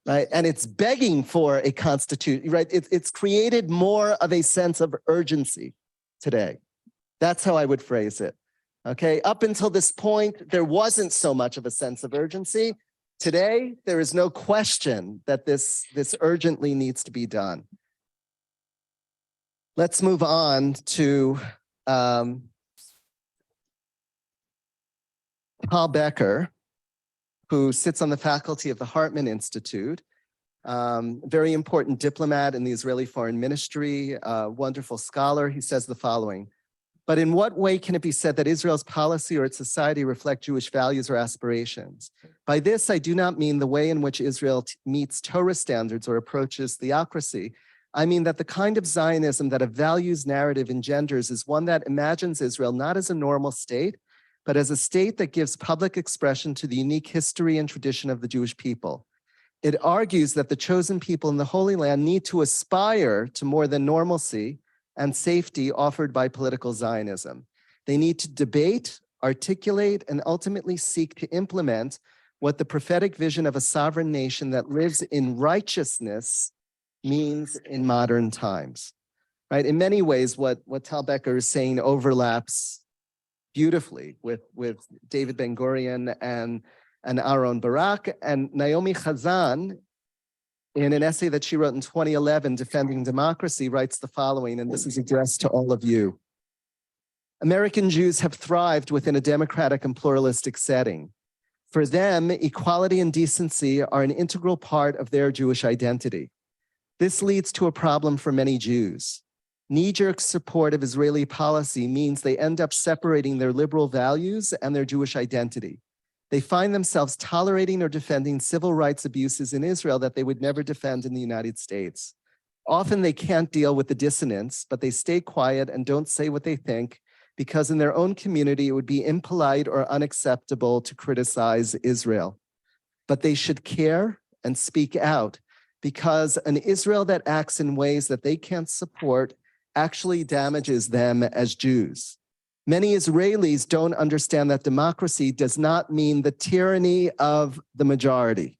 right? And it's begging for a constitution, right? It's created more of a sense of urgency today. That's how I would phrase it. Okay, up until this point, there wasn't so much of a sense of urgency. Today, there is no question that this urgently needs to be done. Let's move on to Paul Becker, who sits on the faculty of the Hartman Institute, very important diplomat in the Israeli Foreign Ministry, wonderful scholar. He says the following: but in what way can it be said that Israel's policy or its society reflect Jewish values or aspirations? By this, I do not mean the way in which Israel meets Torah standards or approaches theocracy. I mean that the kind of Zionism that a values narrative engenders is one that imagines Israel not as a normal state, but as a state that gives public expression to the unique history and tradition of the Jewish people. It argues that the chosen people in the Holy Land need to aspire to more than normalcy and safety offered by political Zionism. They need to debate, articulate, and ultimately seek to implement what the prophetic vision of a sovereign nation that lives in righteousness means in modern times. Right? In many ways, what Tal Becker is saying overlaps beautifully with David Ben-Gurion and Aaron Barak. And Naomi Chazan, in an essay that she wrote in 2011, Defending Democracy, writes the following, and this is addressed to all of you. American Jews have thrived within a democratic and pluralistic setting. For them, equality and decency are an integral part of their Jewish identity. This leads to a problem for many Jews. Knee-jerk support of Israeli policy means they end up separating their liberal values and their Jewish identity. They find themselves tolerating or defending civil rights abuses in Israel that they would never defend in the United States. Often they can't deal with the dissonance, but they stay quiet and don't say what they think because in their own community it would be impolite or unacceptable to criticize Israel. But they should care and speak out because an Israel that acts in ways that they can't support actually damages them as Jews. Many Israelis don't understand that democracy does not mean the tyranny of the majority.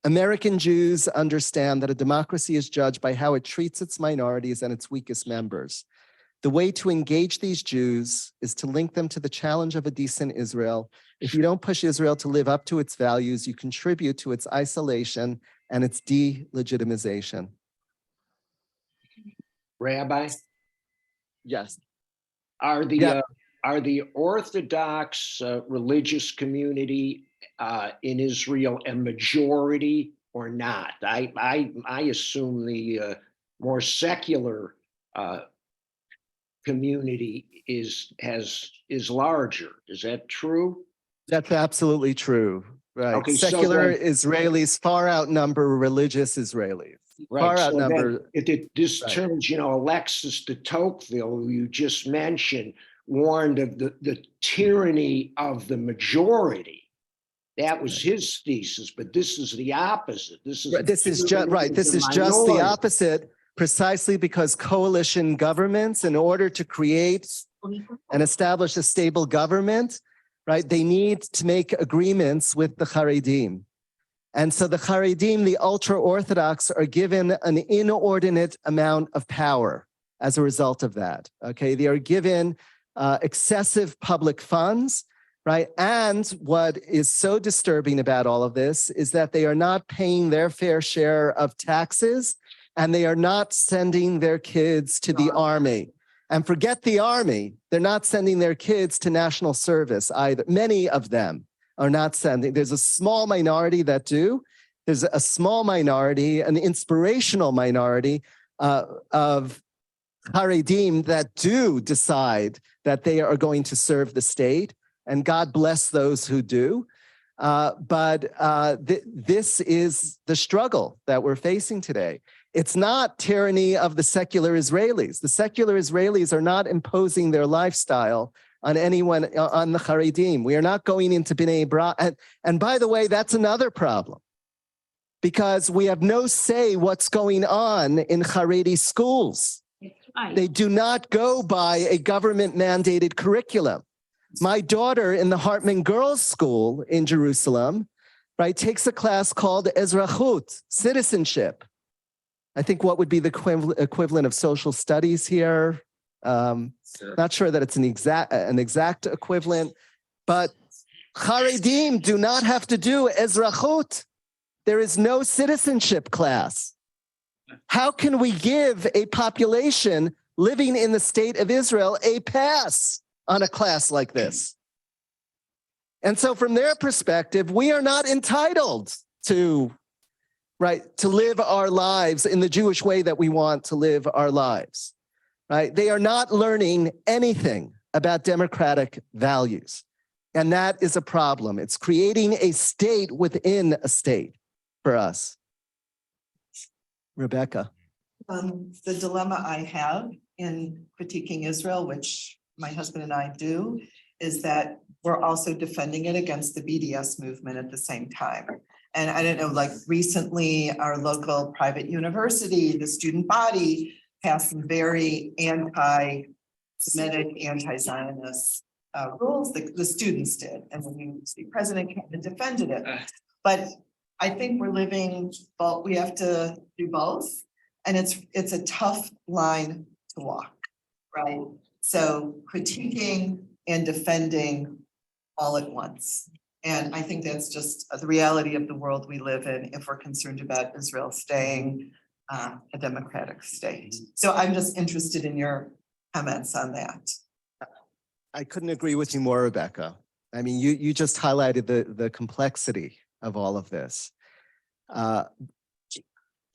American Jews understand that a democracy is judged by how it treats its minorities and its weakest members. The way to engage these Jews is to link them to the challenge of a decent Israel. If you don't push Israel to live up to its values, you contribute to its isolation and its delegitimization. Rabbi, Yes. are the Orthodox religious community in Israel a majority or not? I assume the more secular community is larger. Is that true? That's absolutely true. Right. Okay, so Secular then- Israelis far outnumber religious Israelis. Right. Far So then outnumber. this Right. turns, Alexis de Tocqueville, who you just mentioned, warned of the tyranny of the majority. That was his thesis, but this is the opposite. This is just right. This is just the opposite, precisely because coalition governments, in order to create and establish a stable government, right, they need to make agreements with the Haredim. And so the Haredim, the ultra-Orthodox, are given an inordinate amount of power as a result of that, okay? They are given excessive public funds, right? And what is so disturbing about all of this is that they are not paying their fair share of taxes and they are not sending their kids to the army. And forget the army, they're not sending their kids to national service either. Many of them are not sending. There's a small minority that do. There's a small minority, an inspirational minority of Haredim that do decide that they are going to serve the state. And God bless those who do. But this is the struggle that we're facing today. It's not tyranny of the secular Israelis. The secular Israelis are not imposing their lifestyle on anyone, on the Haredim. We are not going into B'nai B'rach. And by the way, that's another problem because we have no say what's going on in Haredi schools. They do not go by a government mandated curriculum. My daughter in the Hartman Girls School in Jerusalem, right, takes a class called Ezrachut, citizenship. I think what would be the equivalent of social studies here. Not sure that it's an exact equivalent, but Haredim do not have to do Ezrachut. There is no citizenship class. How can we give a population living in the state of Israel a pass on a class like this? And so from their perspective, we are not entitled to, right, to live our lives in the Jewish way that we want to live our lives, right? They are not learning anything about democratic values. And that is a problem. It's creating a state within a state for us. Rebecca. The dilemma I have in critiquing Israel, which my husband and I do, is that we're also defending it against the BDS movement at the same time. And I don't know, like recently, our local private university, the student body passed some very anti-Semitic, anti-Zionist rules that the students did. And the university president came and defended it. But I think we're living, but we have to do both. And it's a tough line to walk, right? So critiquing and defending all at once. And I think that's just the reality of the world we live in if we're concerned about Israel staying a democratic state. So I'm just interested in your comments on that. I couldn't agree with you more, Rebecca. I mean, you just highlighted the complexity of all of this. I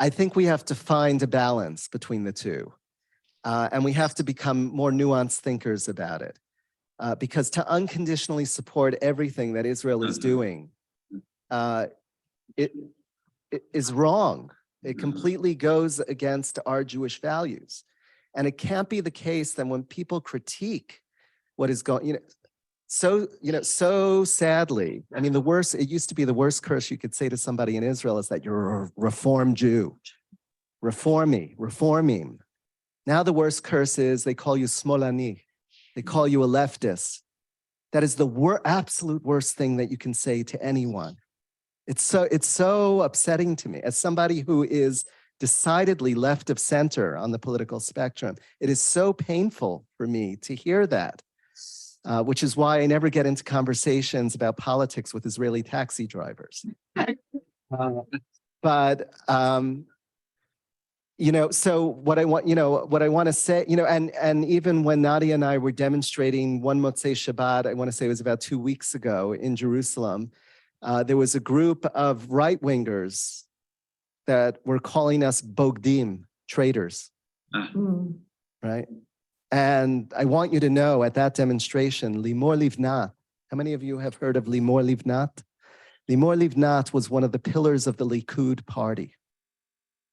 think we have to find a balance between the two. And we have to become more nuanced thinkers about it. Because to unconditionally support everything that Israel is doing, it is wrong. It completely goes against our Jewish values. And it can't be the case that when people critique what is going, so sadly, I mean, it used to be the worst curse you could say to somebody in Israel is that you're a reform Jew. Reforming. Now the worst curse is they call you smolani. They call you a leftist. That is the absolute worst thing that you can say to anyone. It's so upsetting to me as somebody who is decidedly left of center on the political spectrum. It is so painful for me to hear that, which is why I never get into conversations about politics with Israeli taxi drivers. So what I want to say, and even when Nadia and I were demonstrating one Motzei Shabbat, I want to say it was about 2 weeks ago in Jerusalem, there was a group of right-wingers that were calling us bogdim, traitors, right? And I want you to know at that demonstration, Limor Livnat, how many of you have heard of Limor Livnat? Limor Livnat was one of the pillars of the Likud party.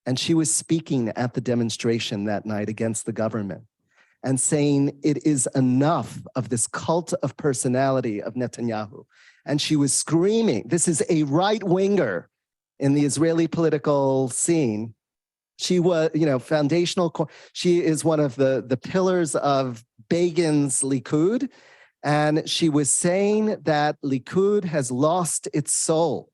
And she was speaking at the demonstration that night against the government and saying it is enough of this cult of personality of Netanyahu. And she was screaming, this is a right-winger in the Israeli political scene. She was, foundational. She is one of the pillars of Begin's Likud. And she was saying that Likud has lost its soul.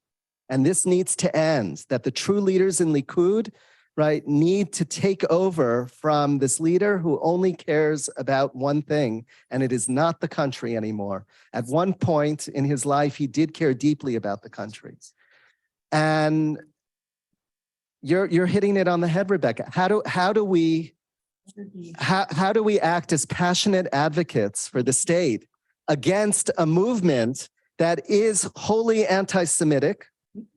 And this needs to end, that the true leaders in Likud, right, need to take over from this leader who only cares about one thing, and it is not the country anymore. At one point in his life, he did care deeply about the country. And you're hitting it on the head, Rebecca. How do we act as passionate advocates for the state against a movement that is wholly anti-Semitic?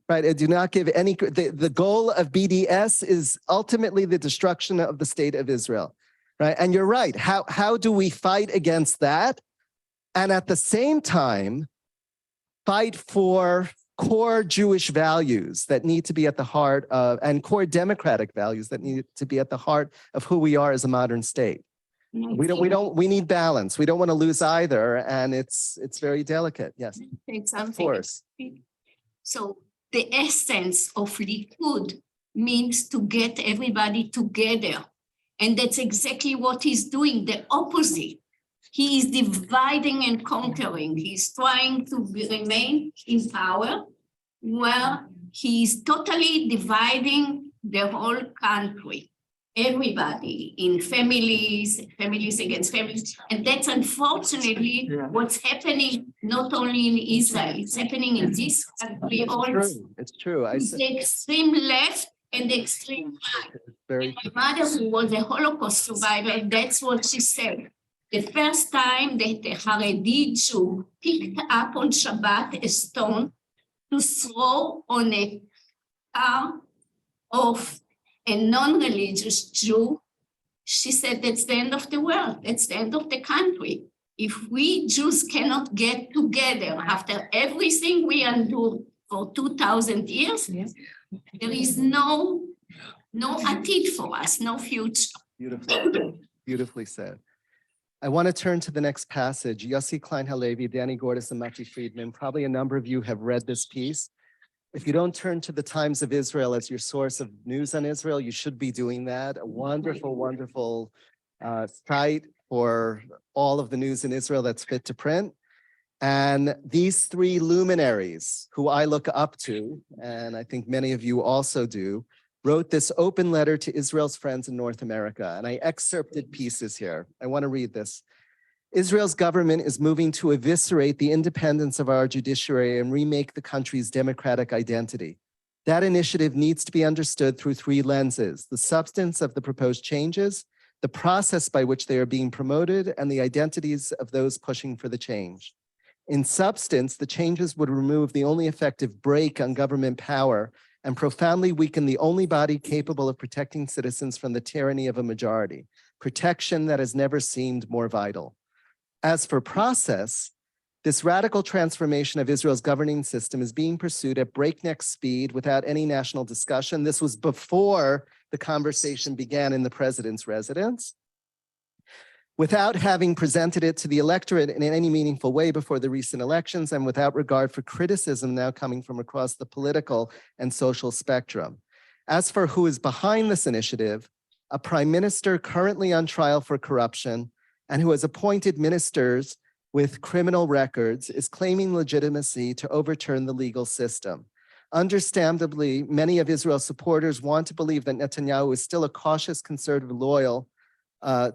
Right, I do not give any, the goal of BDS is ultimately the destruction of the state of Israel, right? And you're right, how do we fight against that? And at the same time, fight for core Jewish values that need to be at the heart of, and core democratic values that need to be at the heart of who we are as a modern state. We need balance. We don't want to lose either, and it's very delicate, yes. Of course. So the essence of Likud means to get everybody together. And that's exactly what he's doing, the opposite. He is dividing and conquering. He's trying to remain in power where he's totally dividing the whole country. Everybody in families against families. And that's unfortunately what's happening not only in Israel, it's happening in this country also. It's true. It's the extreme left and the extreme right. Very My mother, who was a Holocaust survivor, that's what she said. The first time that a Haredi Jew picked up on Shabbat a stone to throw on a car of a non-religious Jew, she said, that's the end of the world. That's the end of the country. If we Jews cannot get together after everything we endured for 2,000 years, there is no atid for us, no future. Beautifully said. I want to turn to the next passage. Yossi Klein Halevi, Danny Gordis, and Mati Friedman. Probably a number of you have read this piece. If you don't turn to the Times of Israel as your source of news on Israel, you should be doing that. A wonderful, wonderful site for all of the news in Israel that's fit to print. And these three luminaries who I look up to, and I think many of you also do, wrote this open letter to Israel's friends in North America. And I excerpted pieces here. I want to read this. Israel's government is moving to eviscerate the independence of our judiciary and remake the country's democratic identity. That initiative needs to be understood through three lenses: the substance of the proposed changes, the process by which they are being promoted, and the identities of those pushing for the change. In substance, the changes would remove the only effective brake on government power and profoundly weaken the only body capable of protecting citizens from the tyranny of a majority, protection that has never seemed more vital. As for process, this radical transformation of Israel's governing system is being pursued at breakneck speed without any national discussion. This was before the conversation began in the president's residence. Without having presented it to the electorate in any meaningful way before the recent elections, and without regard for criticism now coming from across the political and social spectrum. As for who is behind this initiative, a prime minister currently on trial for corruption and who has appointed ministers with criminal records is claiming legitimacy to overturn the legal system. Understandably, many of Israel's supporters want to believe that Netanyahu is still a cautious conservative loyal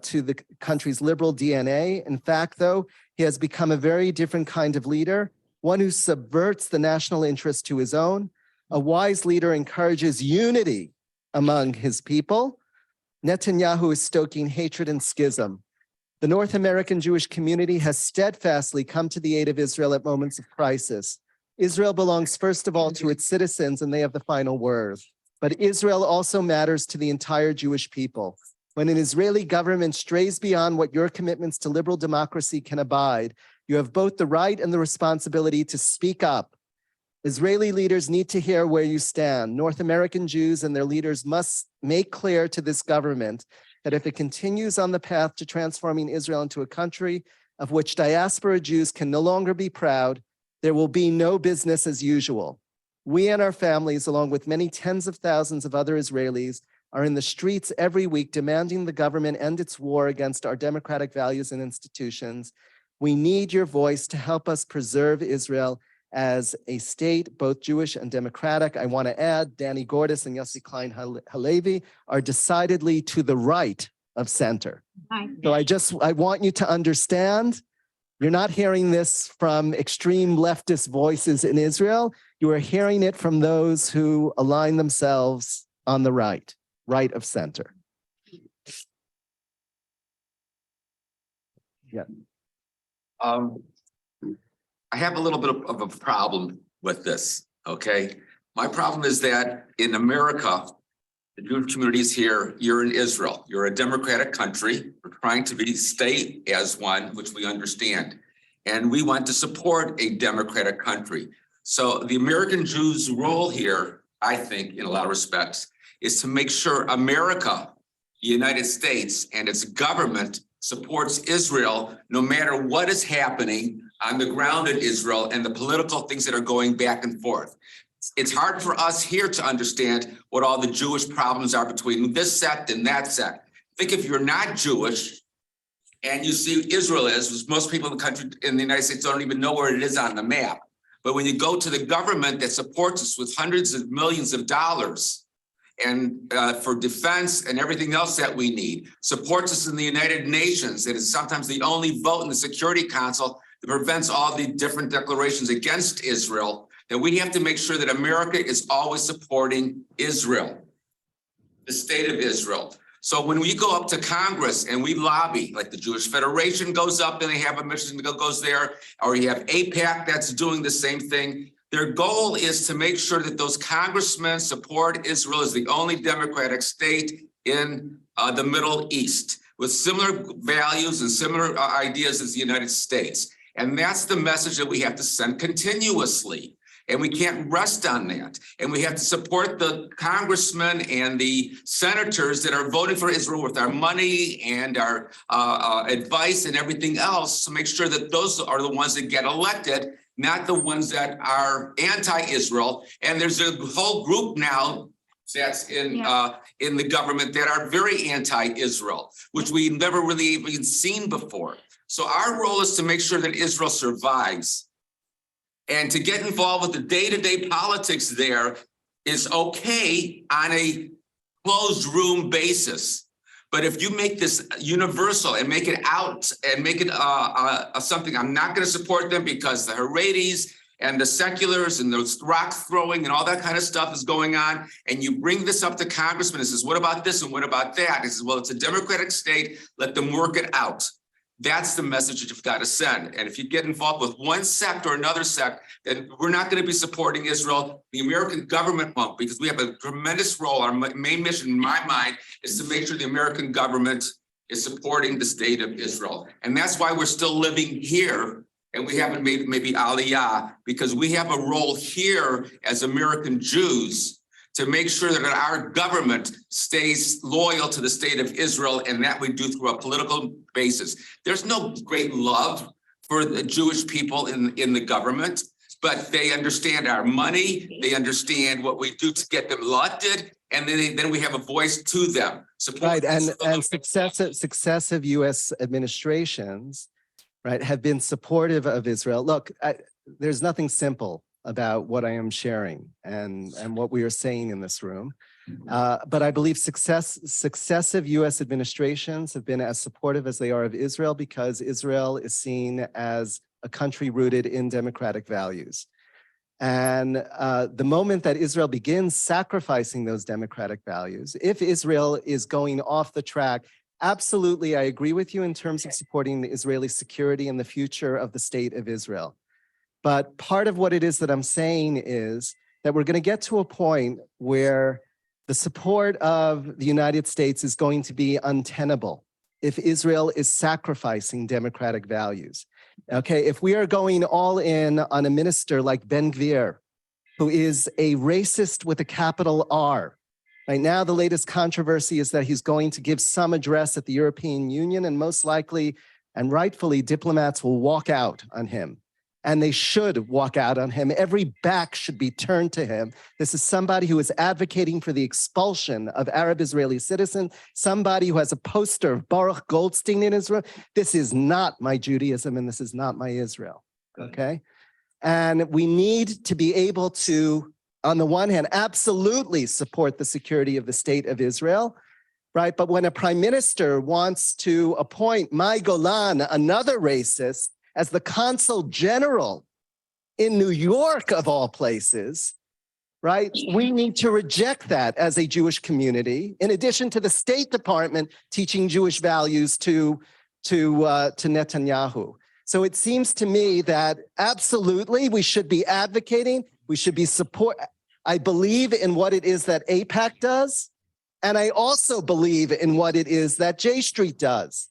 to the country's liberal DNA. In fact, though, he has become a very different kind of leader, one who subverts the national interest to his own. A wise leader encourages unity among his people. Netanyahu is stoking hatred and schism. The North American Jewish community has steadfastly come to the aid of Israel at moments of crisis. Israel belongs first of all to its citizens, and they have the final word. But Israel also matters to the entire Jewish people. When an Israeli government strays beyond what your commitments to liberal democracy can abide, you have both the right and the responsibility to speak up. Israeli leaders need to hear where you stand. North American Jews and their leaders must make clear to this government that if it continues on the path to transforming Israel into a country of which diaspora Jews can no longer be proud, there will be no business as usual. We and our families, along with many tens of thousands of other Israelis, are in the streets every week demanding the government end its war against our democratic values and institutions. We need your voice to help us preserve Israel as a state, both Jewish and democratic. I want to add, Danny Gordis and Yossi Klein Halevi are decidedly to the right of center. So I want you to understand, you're not hearing this from extreme leftist voices in Israel. You are hearing it from those who align themselves on the right of center. Yeah. I have a little bit of a problem with this, okay? My problem is that in America, the Jewish community is here, you're in Israel. You're a democratic country. We're trying to stay as one, which we understand. And we want to support a democratic country. So the American Jews' role here, I think, in a lot of respects, is to make sure America, the United States, and its government supports Israel no matter what is happening on the ground in Israel and the political things that are going back and forth. It's hard for us here to understand what all the Jewish problems are between this sect and that sect. I think if you're not Jewish and you see Israel is, most people in the country, in the United States don't even know where it is on the map. But when you go to the government that supports us with hundreds of millions of dollars and for defense and everything else that we need, supports us in the United Nations, that is sometimes the only vote in the Security Council that prevents all the different declarations against Israel, that we have to make sure that America is always supporting Israel, the state of Israel. So when we go up to Congress and we lobby, like the Jewish Federation goes up and they have a mission that goes there, or you have AIPAC that's doing the same thing. Their goal is to make sure that those congressmen support Israel as the only democratic state in the Middle East with similar values and similar ideas as the United States. And that's the message that we have to send continuously. And we can't rest on that. And we have to support the congressmen and the senators that are voting for Israel with our money and our advice and everything else to make sure that those are the ones that get elected, not the ones that are anti-Israel. And there's a whole group now that's in the government that are very anti-Israel, which we've never really even seen before. So our role is to make sure that Israel survives. And to get involved with the day-to-day politics there is okay on a closed room basis. But if you make this universal and make it out and make it something, I'm not going to support them because the Haredis and the seculars and those rock throwing and all that kind of stuff is going on. And you bring this up to congressmen and says, what about this and what about that? He says, well, it's a democratic state. Let them work it out. That's the message that you've got to send. And if you get involved with one sect or another sect, then we're not going to be supporting Israel. The American government won't, because we have a tremendous role. Our main mission, in my mind, is to make sure the American government is supporting the state of Israel. And that's why we're still living here. And we haven't made maybe Aliyah, because we have a role here as American Jews to make sure that our government stays loyal to the state of Israel, and that we do through a political basis. There's no great love for the Jewish people in the government, but they understand our money, they understand what we do to get them elected, and then we have a voice to them. Right, and successive U.S. administrations, right, have been supportive of Israel. Look, there's nothing simple about what I am sharing and what we are saying in this room. But I believe successive U.S. administrations have been as supportive as they are of Israel, because Israel is seen as a country rooted in democratic values. And the moment that Israel begins sacrificing those democratic values, if Israel is going off the track, absolutely, I agree with you in terms of supporting the Israeli security and the future of the state of Israel. But part of what it is that I'm saying is that we're going to get to a point where the support of the United States is going to be untenable if Israel is sacrificing democratic values. Okay, if we are going all in on a minister like Ben Gvir, who is a racist with a capital R. Right now, the latest controversy is that he's going to give some address at the European Union, and most likely and rightfully diplomats will walk out on him. And they should walk out on him. Every back should be turned to him. This is somebody who is advocating for the expulsion of Arab Israeli citizens, somebody who has a poster of Baruch Goldstein in Israel. This is not my Judaism, and this is not my Israel, okay? And we need to be able to, on the one hand, absolutely support the security of the state of Israel, right? But when a prime minister wants to appoint Mai Golan, another racist, as the consul general in New York, of all places, right? We need to reject that as a Jewish community, in addition to the State Department teaching Jewish values to Netanyahu. So it seems to me that absolutely we should be advocating, we should be support. I believe in what it is that AIPAC does, and I also believe in what it is that J Street does.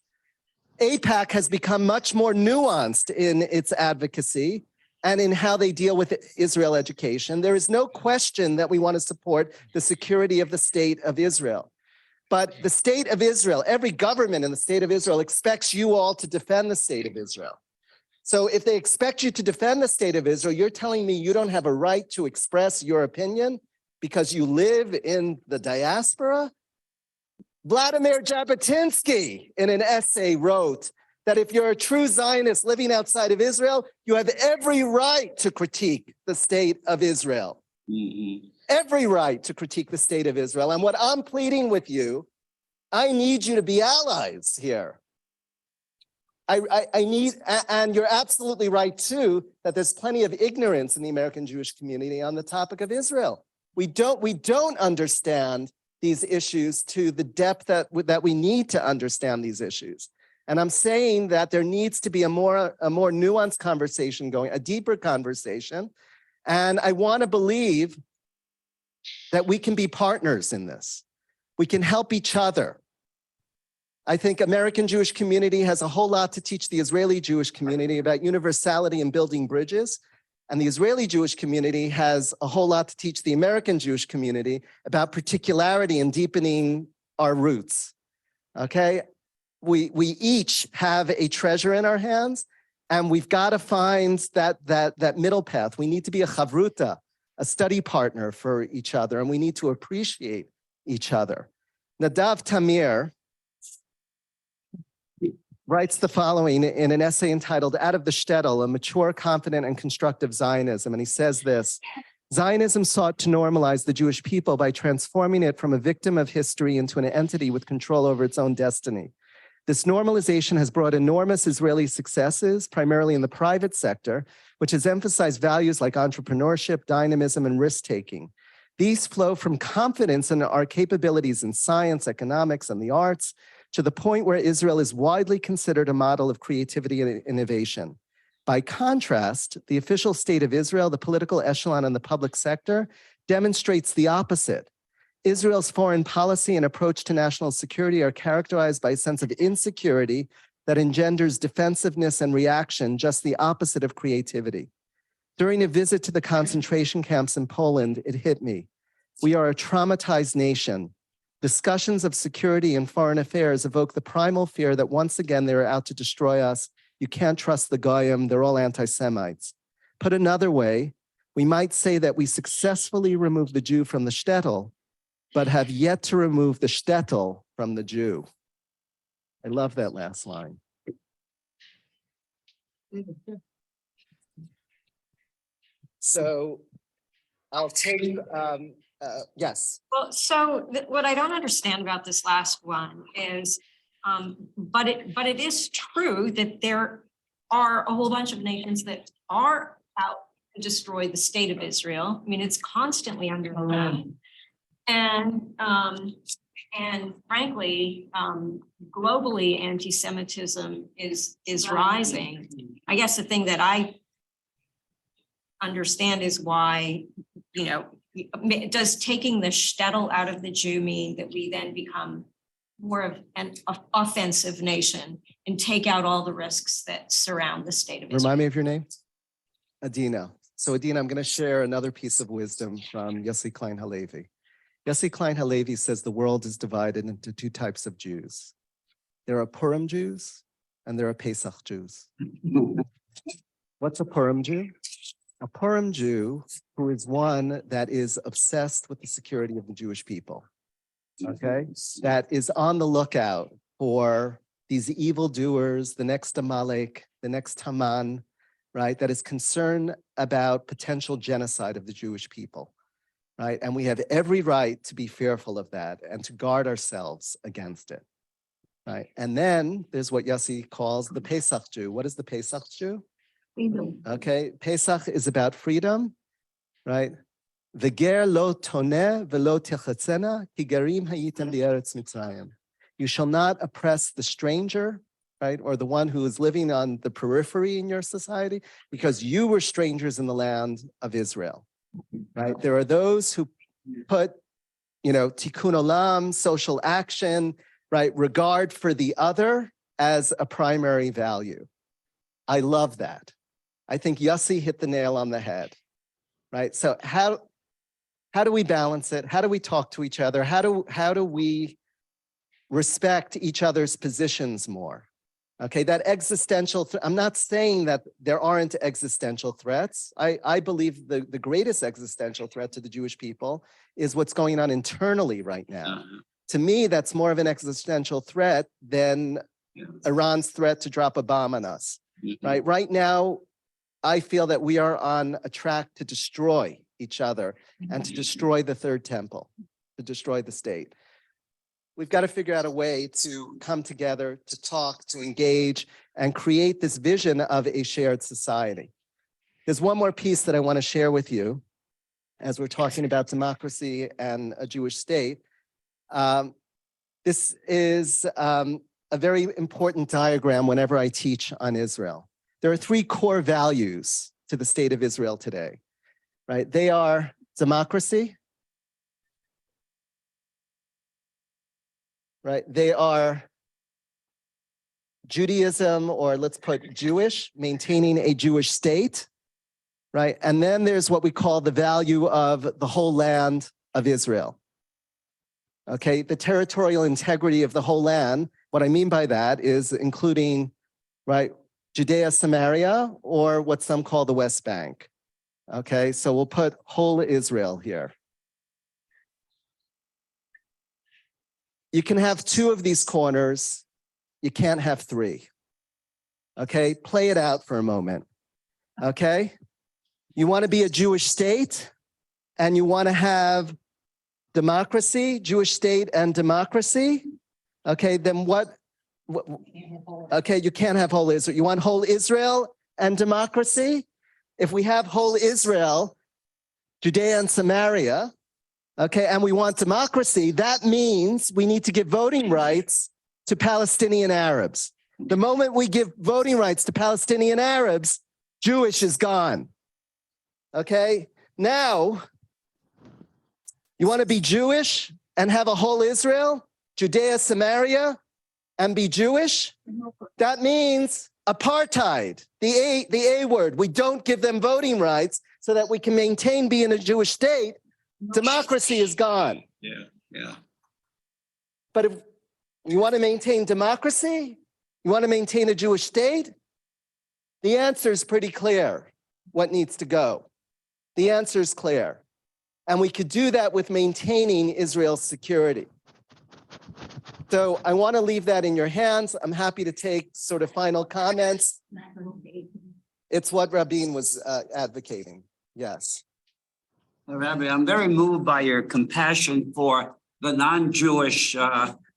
AIPAC has become much more nuanced in its advocacy and in how they deal with Israel education. There is no question that we want to support the security of the state of Israel. But the state of Israel, every government in the state of Israel expects you all to defend the state of Israel. So if they expect you to defend the state of Israel, you're telling me you don't have a right to express your opinion because you live in the diaspora? Vladimir Jabotinsky, in an essay, wrote that if you're a true Zionist living outside of Israel, you have every right to critique the state of Israel. Every right to critique the state of Israel. And what I'm pleading with you, I need you to be allies here. I need, and you're absolutely right too, that there's plenty of ignorance in the American Jewish community on the topic of Israel. We don't understand these issues to the depth that we need to understand these issues. And I'm saying that there needs to be a more nuanced conversation going, a deeper conversation. And I want to believe that we can be partners in this. We can help each other. I think American Jewish community has a whole lot to teach the Israeli Jewish community about universality and building bridges. And the Israeli Jewish community has a whole lot to teach the American Jewish community about particularity and deepening our roots. Okay? We each have a treasure in our hands, and we've got to find that middle path. We need to be a chavruta, a study partner for each other, and we need to appreciate each other. Nadav Tamir writes the following in an essay entitled Out of the Shtetl, a mature, confident, and constructive Zionism. And he says this: Zionism sought to normalize the Jewish people by transforming it from a victim of history into an entity with control over its own destiny. This normalization has brought enormous Israeli successes, primarily in the private sector, which has emphasized values like entrepreneurship, dynamism, and risk-taking. These flow from confidence in our capabilities in science, economics, and the arts, to the point where Israel is widely considered a model of creativity and innovation. By contrast, the official state of Israel, the political echelon, and the public sector demonstrates the opposite. Israel's foreign policy and approach to national security are characterized by a sense of insecurity that engenders defensiveness and reaction, just the opposite of creativity. During a visit to the concentration camps in Poland, it hit me. We are a traumatized nation. Discussions of security and foreign affairs evoke the primal fear that once again they are out to destroy us. You can't trust the Goyim, they're all anti-Semites. Put another way, we might say that we successfully removed the Jew from the shtetl, but have yet to remove the shtetl from the Jew. I love that last line. So I'll take, yes. Well, so what I don't understand about this last one is, but it is true that there are a whole bunch of nations that are out to destroy the state of Israel. I mean, it's constantly under attack. And frankly, globally, anti-Semitism is rising. I guess the thing that I understand is why, you know, does taking the shtetl out of the Jew mean that we then become more of an offensive nation and take out all the risks that surround the state of Israel? Remind me of your name? Adina. So Adina, I'm going to share another piece of wisdom from Yossi Klein Halevi. Yossi Klein Halevi says the world is divided into two types of Jews. There are Purim Jews and there are Pesach Jews. What's a Purim Jew? A Purim Jew who is one that is obsessed with the security of the Jewish people, okay? That is on the lookout for these evildoers, the next Amalek, the next Haman, right? That is concerned about potential genocide of the Jewish people, right? And we have every right to be fearful of that and to guard ourselves against it, right? And then there's what Yossi calls the Pesach Jew. What is the Pesach Jew? Freedom. Okay, Pesach is about freedom, right? V'ger lo toneh v'lo techatzena ki garim hayitem b'eretz Mitzrayim. You shall not oppress the stranger, right? Or the one who is living on the periphery in your society, because you were strangers in the land of Israel, right? There are those who put, you know, tikkun olam, social action, right? Regard for the other as a primary value. I love that. I think Yossi hit the nail on the head, right? So how do we balance it? How do we talk to each other? How do we respect each other's positions more? Okay, that existential, I'm not saying that there aren't existential threats. I believe the greatest existential threat to the Jewish people is what's going on internally right now. To me, that's more of an existential threat than Iran's threat to drop a bomb on us. Right? Right now, I feel that we are on a track to destroy each other and to destroy the third temple, to destroy the state. We've got to figure out a way to come together, to talk, to engage, and create this vision of a shared society. There's one more piece that I want to share with you as we're talking about democracy and a Jewish state. This is a very important diagram whenever I teach on Israel. There are three core values to the state of Israel today, right? They are democracy, right? They are Judaism, or let's put Jewish, maintaining a Jewish state, right? And then there's what we call the value of the whole land of Israel. Okay, the territorial integrity of the whole land. What I mean by that is including, right, Judea, Samaria, or what some call the West Bank. Okay, so we'll put whole Israel here. You can have two of these corners. You can't have three. Okay, play it out for a moment. Okay, you want to be a Jewish state and you want to have democracy, Jewish state and democracy. Okay, then what? Okay, you can't have whole Israel. You want whole Israel and democracy? If we have whole Israel, Judea and Samaria, okay, and we want democracy, that means we need to give voting rights to Palestinian Arabs. The moment we give voting rights to Palestinian Arabs, Jewish is gone. Okay, now, you want to be Jewish and have a whole Israel, Judea, Samaria, and be Jewish? That means apartheid, the A word. We don't give them voting rights so that we can maintain being a Jewish state. Democracy is gone. Yeah. But if you want to maintain democracy, you want to maintain a Jewish state, the answer is pretty clear what needs to go. The answer is clear. And we could do that with maintaining Israel's security. So I want to leave that in your hands. I'm happy to take sort of final comments. It's what Rabbi was advocating. Yes. Rabbi, I'm very moved by your compassion for the non-Jewish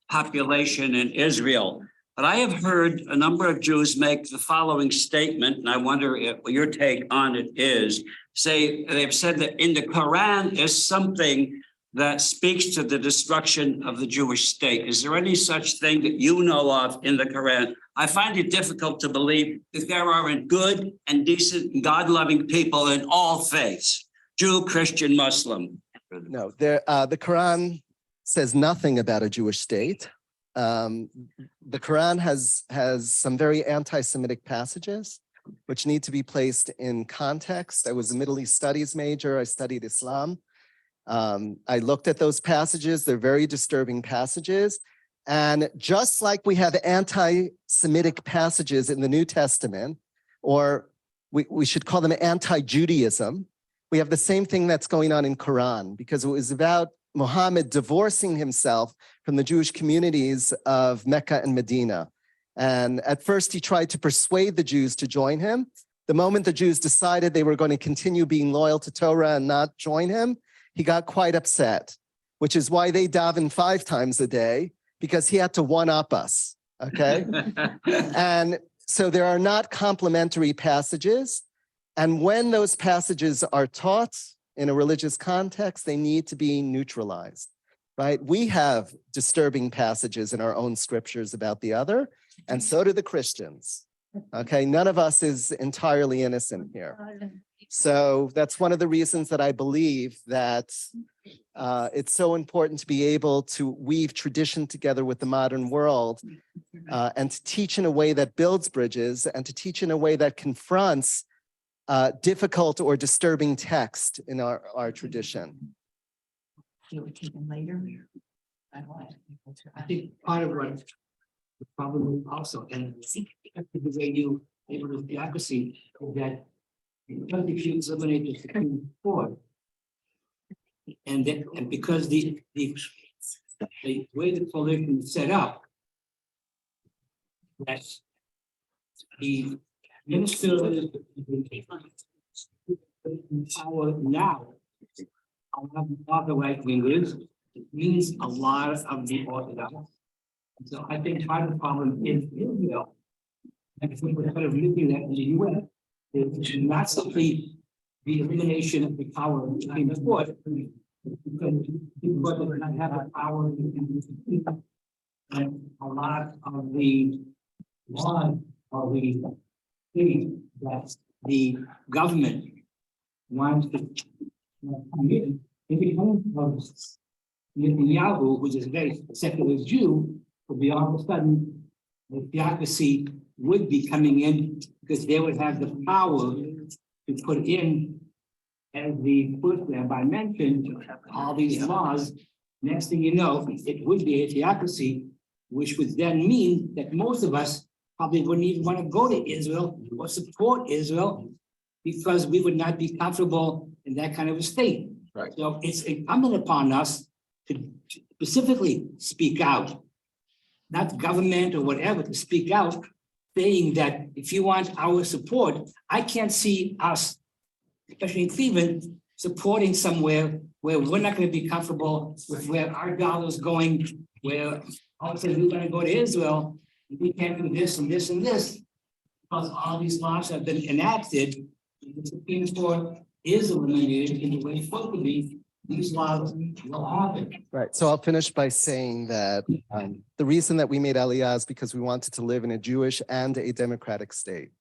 population in Israel. But I have heard a number of Jews make the following statement, and I wonder what your take on it is. They've said that in the Quran is something that speaks to the destruction of the Jewish state. Is there any such thing that you know of in the Quran? I find it difficult to believe that there aren't good and decent and God-loving people in all faiths, Jew, Christian, Muslim. No, the Quran says nothing about a Jewish state. The Quran has some very anti-Semitic passages which need to be placed in context. I was a Middle East Studies major. I studied Islam. I looked at those passages. They're very disturbing passages. And just like we have anti-Semitic passages in the New Testament, or we should call them anti-Judaism, we have the same thing that's going on in Quran, because it was about Muhammad divorcing himself from the Jewish communities of Mecca and Medina. And at first he tried to persuade the Jews to join him. The moment the Jews decided they were going to continue being loyal to Torah and not join him, he got quite upset, which is why they daven 5 times a day, because he had to one-up us, okay? And so there are not complementary passages. And when those passages are taught in a religious context, they need to be neutralized, right? We have disturbing passages in our own scriptures about the other, and so do the Christians, okay? None of us is entirely innocent here. So that's one of the reasons that I believe that it's so important to be able to weave tradition together with the modern world and to teach in a way that builds bridges and to teach in a way that confronts difficult or disturbing text in our tradition. I think part of what the problem also, and the way you able to theocracy, that because the Jews eliminated the Supreme Court, and because the way the coalition is set up, that the ministers in power now are not the right wingers. It means a lot of the Orthodox. So I think part of the problem in Israel, and if we were kind of looking at in the US, is not simply the elimination of the power of the Supreme Court, Because people do not have the power to. And a lot of the laws of the state that the government wants to. It becomes of Netanyahu, which is a very secular Jew, will be all of a sudden the theocracy would be coming in because they would have the power to put in, as the first rabbi mentioned, all these laws. Next thing you know, it would be a theocracy, which would then mean that most of us probably wouldn't even want to go to Israel or support Israel because we would not be comfortable in that kind of a state. Right. So it's incumbent upon us to specifically speak out, not government or whatever, to speak out, saying that if you want our support, I can't see us, especially in Cleveland, supporting somewhere where we're not going to be comfortable with where our dollar's going, where all of a sudden we're going to go to Israel, we can't do this and this and this, because all these laws have been enacted, the Supreme Court is eliminated in the way it's supposed to be, these laws will happen. Right. So I'll finish by saying that the reason that we made Aliyah is because we wanted to live in a Jewish and a democratic state.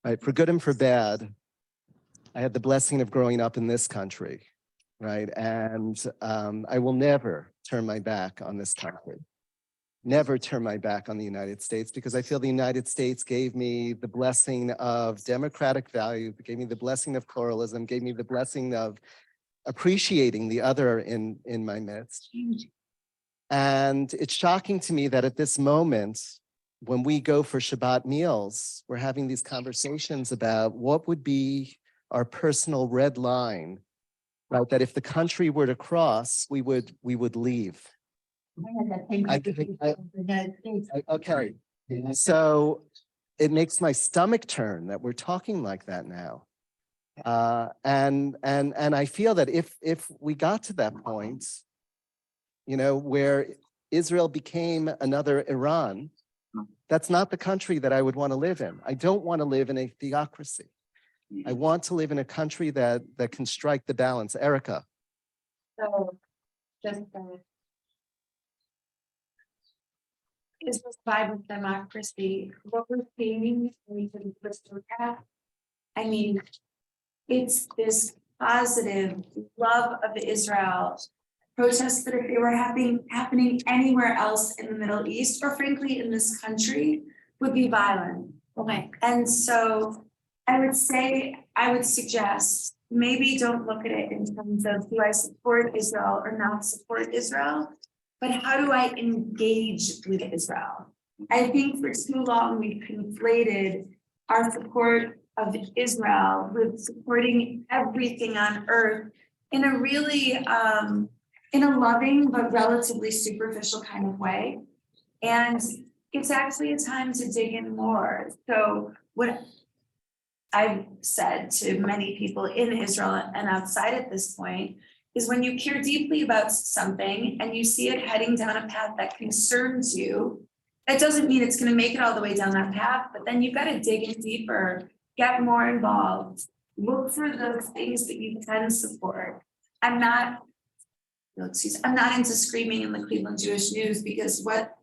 Right. For good and for bad, I had the blessing of growing up in this country. Right. And I will never turn my back on this country. Never turn my back on the United States, because I feel the United States gave me the blessing of democratic value, gave me the blessing of pluralism, gave me the blessing of appreciating the other in my midst. And it's shocking to me that at this moment, when we go for Shabbat meals, we're having these conversations about what would be our personal red line, right? That if the country were to cross, we would leave. Okay, so it makes my stomach turn that we're talking like that now. And I feel that if we got to that point, you know, where Israel became another Iran, that's not the country that I would want to live in. I don't want to live in a theocracy. I want to live in a country that can strike the balance. Erica. So just is this vibe of democracy, what we're seeing, we can look at. I mean, it's this positive love of Israel, protests that if they were happening anywhere else in the Middle East, or frankly in this country, would be violent. Okay. And so I would suggest, maybe don't look at it in terms of do I support Israel or not support Israel, but how do I engage with Israel? I think for too long we've conflated our support of Israel with supporting everything on earth in a really, in a loving but relatively superficial kind of way. And it's actually a time to dig in more. So what I've said to many people in Israel and outside at this point is when you care deeply about something and you see it heading down a path that concerns you, that doesn't mean it's going to make it all the way down that path, but then you've got to dig in deeper, get more involved, look for those things that you can support. I'm not into screaming in the Cleveland Jewish News, because what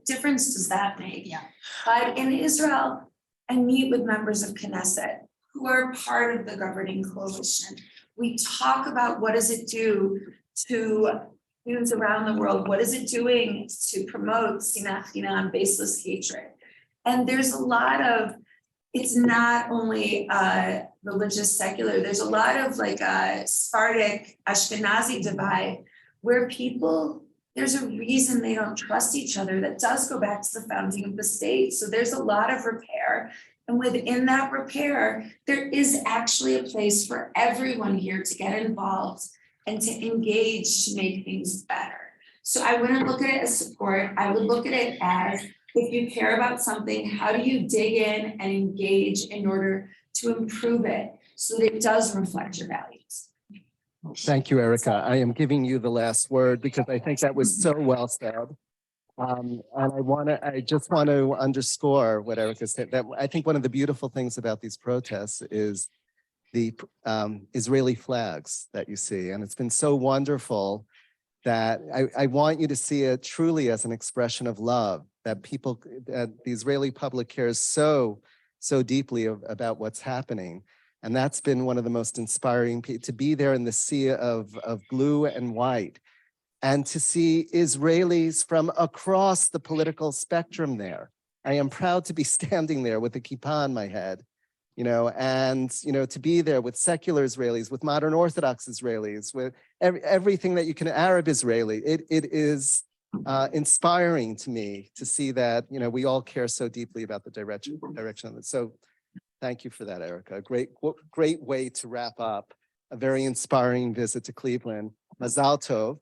difference does that make? Yeah. But in Israel, I meet with members of Knesset who are part of the governing coalition. We talk about what does it do to students around the world? What is it doing to promote sinat chinam, baseless hatred? And there's a lot of, it's not only religious secular, there's a lot of like a Sephardic Ashkenazi divide where people, there's a reason they don't trust each other that does go back to the founding of the state. So there's a lot of repair. And within that repair, there is actually a place for everyone here to get involved and to engage to make things better. So I wouldn't look at it as support. I would look at it as, if you care about something, how do you dig in and engage in order to improve it so that it does reflect your values? Thank you, Erica. I am giving you the last word because I think that was so well said. And I just want to underscore what Erica said, that I think one of the beautiful things about these protests is the Israeli flags that you see. And it's been so wonderful that I want you to see it truly as an expression of love, that people, that the Israeli public cares so deeply about what's happening. And that's been one of the most inspiring, to be there in the sea of blue and white, and to see Israelis from across the political spectrum there. I am proud to be standing there with a kippah on my head, and, to be there with secular Israelis, with modern Orthodox Israelis, with everything that you can, Arab Israeli. It is inspiring to me to see that, we all care so deeply about the direction of it. So thank you for that, Erica. Great way to wrap up a very inspiring visit to Cleveland. Mazal tov.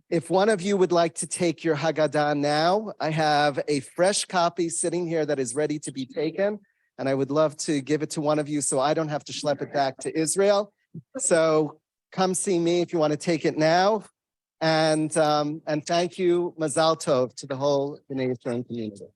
If one of you would like to take your Haggadah now, I have a fresh copy sitting here that is ready to be taken. And I would love to give it to one of you so I don't have to schlep it back to Israel. So come see me if you want to take it now. And thank you, Mazal tov, to the whole B'nai Yisrael community.